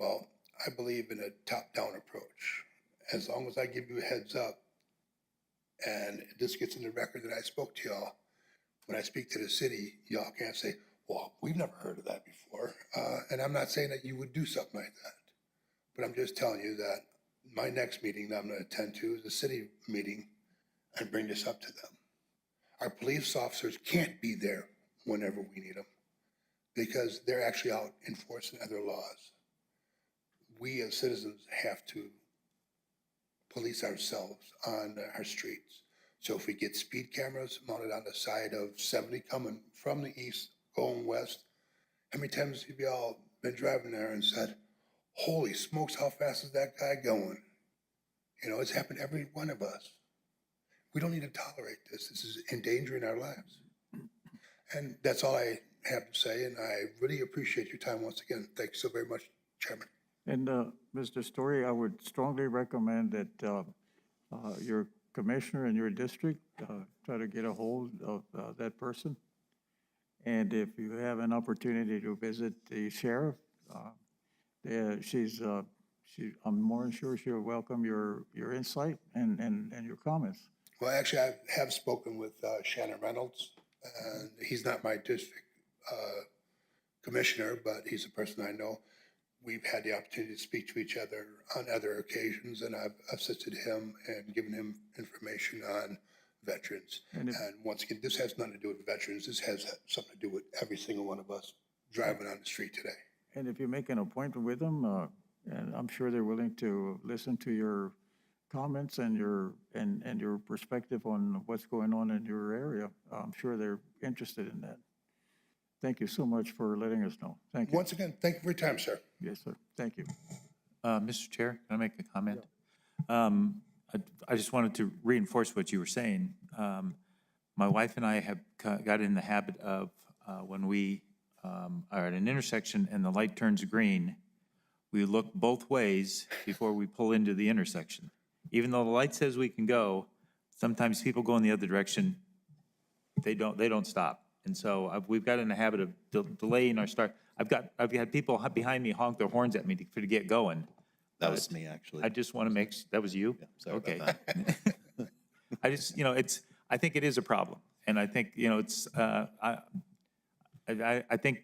Well, I believe in a top-down approach. As long as I give you a heads up, and this gets in the record that I spoke to y'all, when I speak to the city, y'all can't say, well, we've never heard of that before. And I'm not saying that you would do something like that, but I'm just telling you that my next meeting that I'm going to attend to is a city meeting and bring this up to them. Our police officers can't be there whenever we need them because they're actually out enforcing other laws. We as citizens have to police ourselves on our streets. So if we get speed cameras mounted on the side of 70 coming from the east, going west, how many times have y'all been driving there and said, holy smokes, how fast is that guy going? You know, it's happened to every one of us. We don't need to tolerate this. This is endangering our lives. And that's all I have to say, and I really appreciate your time once again. Thank you so very much, Chairman. And Mr. Story, I would strongly recommend that your commissioner in your district try to get a hold of that person. And if you have an opportunity to visit the sheriff, I'm more than sure she'll welcome your insight and your comments. Well, actually, I have spoken with Shannon Reynolds, and he's not my district commissioner, but he's a person I know. we've had the opportunity to speak to each other on other occasions, and I've assisted him and given him information on veterans. And if- And once again, this has nothing to do with veterans. This has something to do with every single one of us driving on the street today. And if you make an appointment with them, and I'm sure they're willing to listen to your comments and your perspective on what's going on in your area, I'm sure they're interested in that. Thank you so much for letting us know. Thank you. Once again, thank you for your time, sir. Yes, sir. Thank you. Mr. Chair, can I make a comment? I just wanted to reinforce what you were saying. My wife and I have got in the habit of, when we are at an intersection and the light turns green, we look both ways before we pull into the intersection. Even though the light says we can go, sometimes people go in the other direction, they don't stop. And so we've got in the habit of delaying our start. I've had people behind me honk their horns at me to get going. That was me, actually. I just want to that was you? Sorry about Okay. that. I just, I think it is a problem. And I think, it's, I think,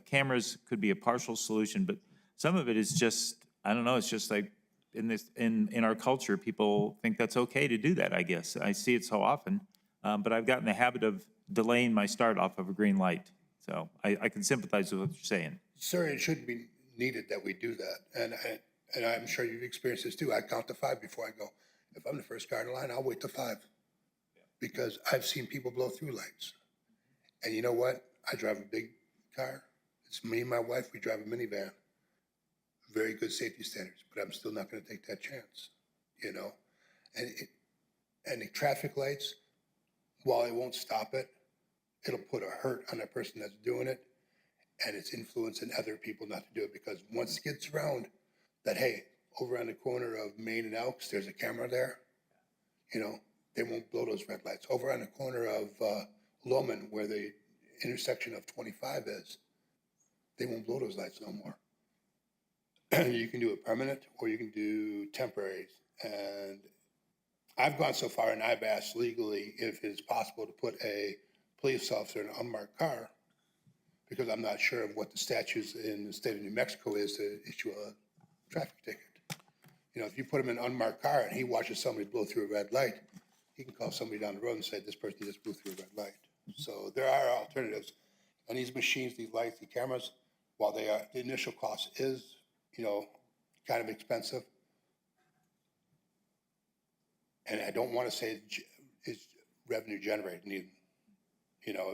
cameras could be a partial solution, but some of it is just, I don't know, it's just like in our culture, people think that's okay to do that, I guess. I see it so often, but I've gotten the habit of delaying my start off of a green light. So I can sympathize with what you're saying. Sir, it shouldn't be needed that we do that. And I'm sure you've experienced this too. I count to 5 before I go. If I'm the first car in line, I'll wait till 5. Because I've seen people blow through lights. And you know what? I drive a big car. It's me and my wife, we drive a minivan. Very good safety standards, but I'm still not gonna take that chance, And the traffic lights, while it won't stop it, it'll put a hurt on the person that's doing it, and it's influencing other people not to do it, because once it gets around that, hey, over on the corner of Main and Elks, there's a camera there, they won't blow those red lights. Over on the corner of Loman, where the intersection of 25 is, they won't blow those lights no more. You can do it permanent, or you can do temporary. And I've gone so far, and I've asked legally if it's possible to put a police officer in an unmarked car, because I'm not sure of what the statutes in the state of New Mexico is to issue a traffic ticket. If you put him in an unmarked car and he watches somebody blow through a red light, he can call somebody down the road and say, this person just blew through a red light. So there are alternatives. And these machines, these lights, the cameras, while the initial cost is, kind of expensive, and I don't want to say it's revenue generating either,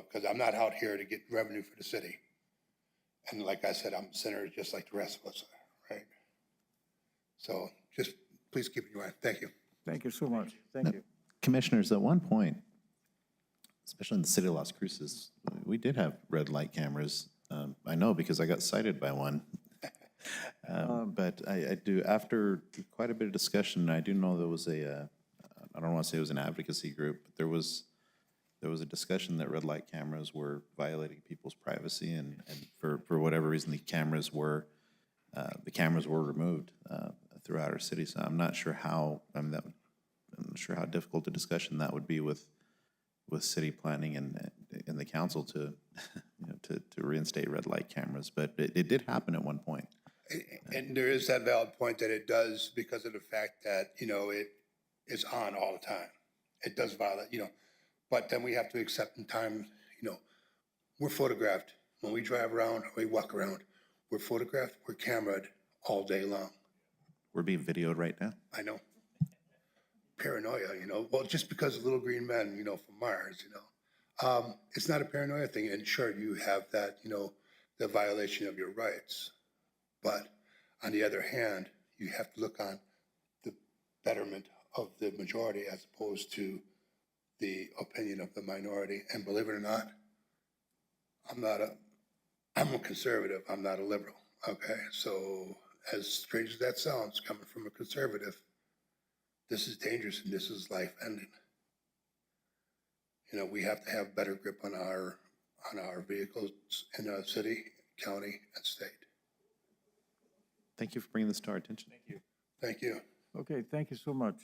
because I'm not out here to get revenue for the city. And like I said, I'm a sinner just like the rest of us are, right? So just please keep it in mind. Thank you. Thank you so much. Thank you. Commissioners, at one point, especially in the city of Las Cruces, we did have red light cameras. I know because I got cited by one. But I do, after quite a bit of discussion, I do know there was I don't want to say it was an advocacy group, but there was a discussion that red light cameras were violating people's privacy, and for whatever reason, the cameras were removed throughout our city. So I'm not sure how, I'm not sure how difficult a discussion that would be with city planning and the council to, to reinstate red light cameras. But it did happen at one point. And there is that valid point that it does, because of the fact that, it is on all the time. It does violate, but then we have to accept in time, we're photographed. When we drive around, or we walk around, we're photographed, we're cameraed all day long. We're being videoed right now. I know. Paranoia, well, just because of little green men, from Mars, it's not a paranoia thing. And sure, you have that, the violation of your rights. But on the other hand, you have to look on the betterment of the majority as opposed to the opinion of the minority. And believe it or not, I'm a conservative, I'm not a liberal, okay? So as strange as that sounds, coming from a conservative, this is dangerous and this is life ending. We have to have better grip on our vehicles in our city, county, and state. Thank you for bringing this to our attention. Thank you. Thank you. Okay, thank you so much.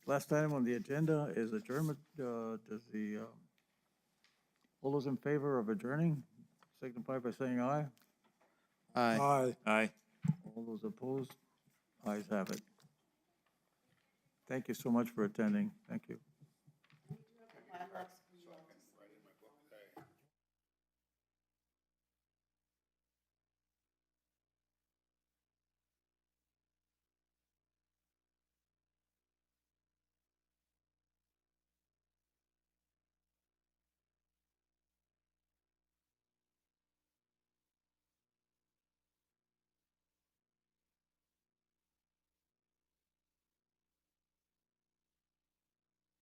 Last item on the agenda is adjournment. All those in favor of adjourning, signify by saying aye. Aye. Aye. All those opposed, ayes have it. Thank you so much for attending. Thank you.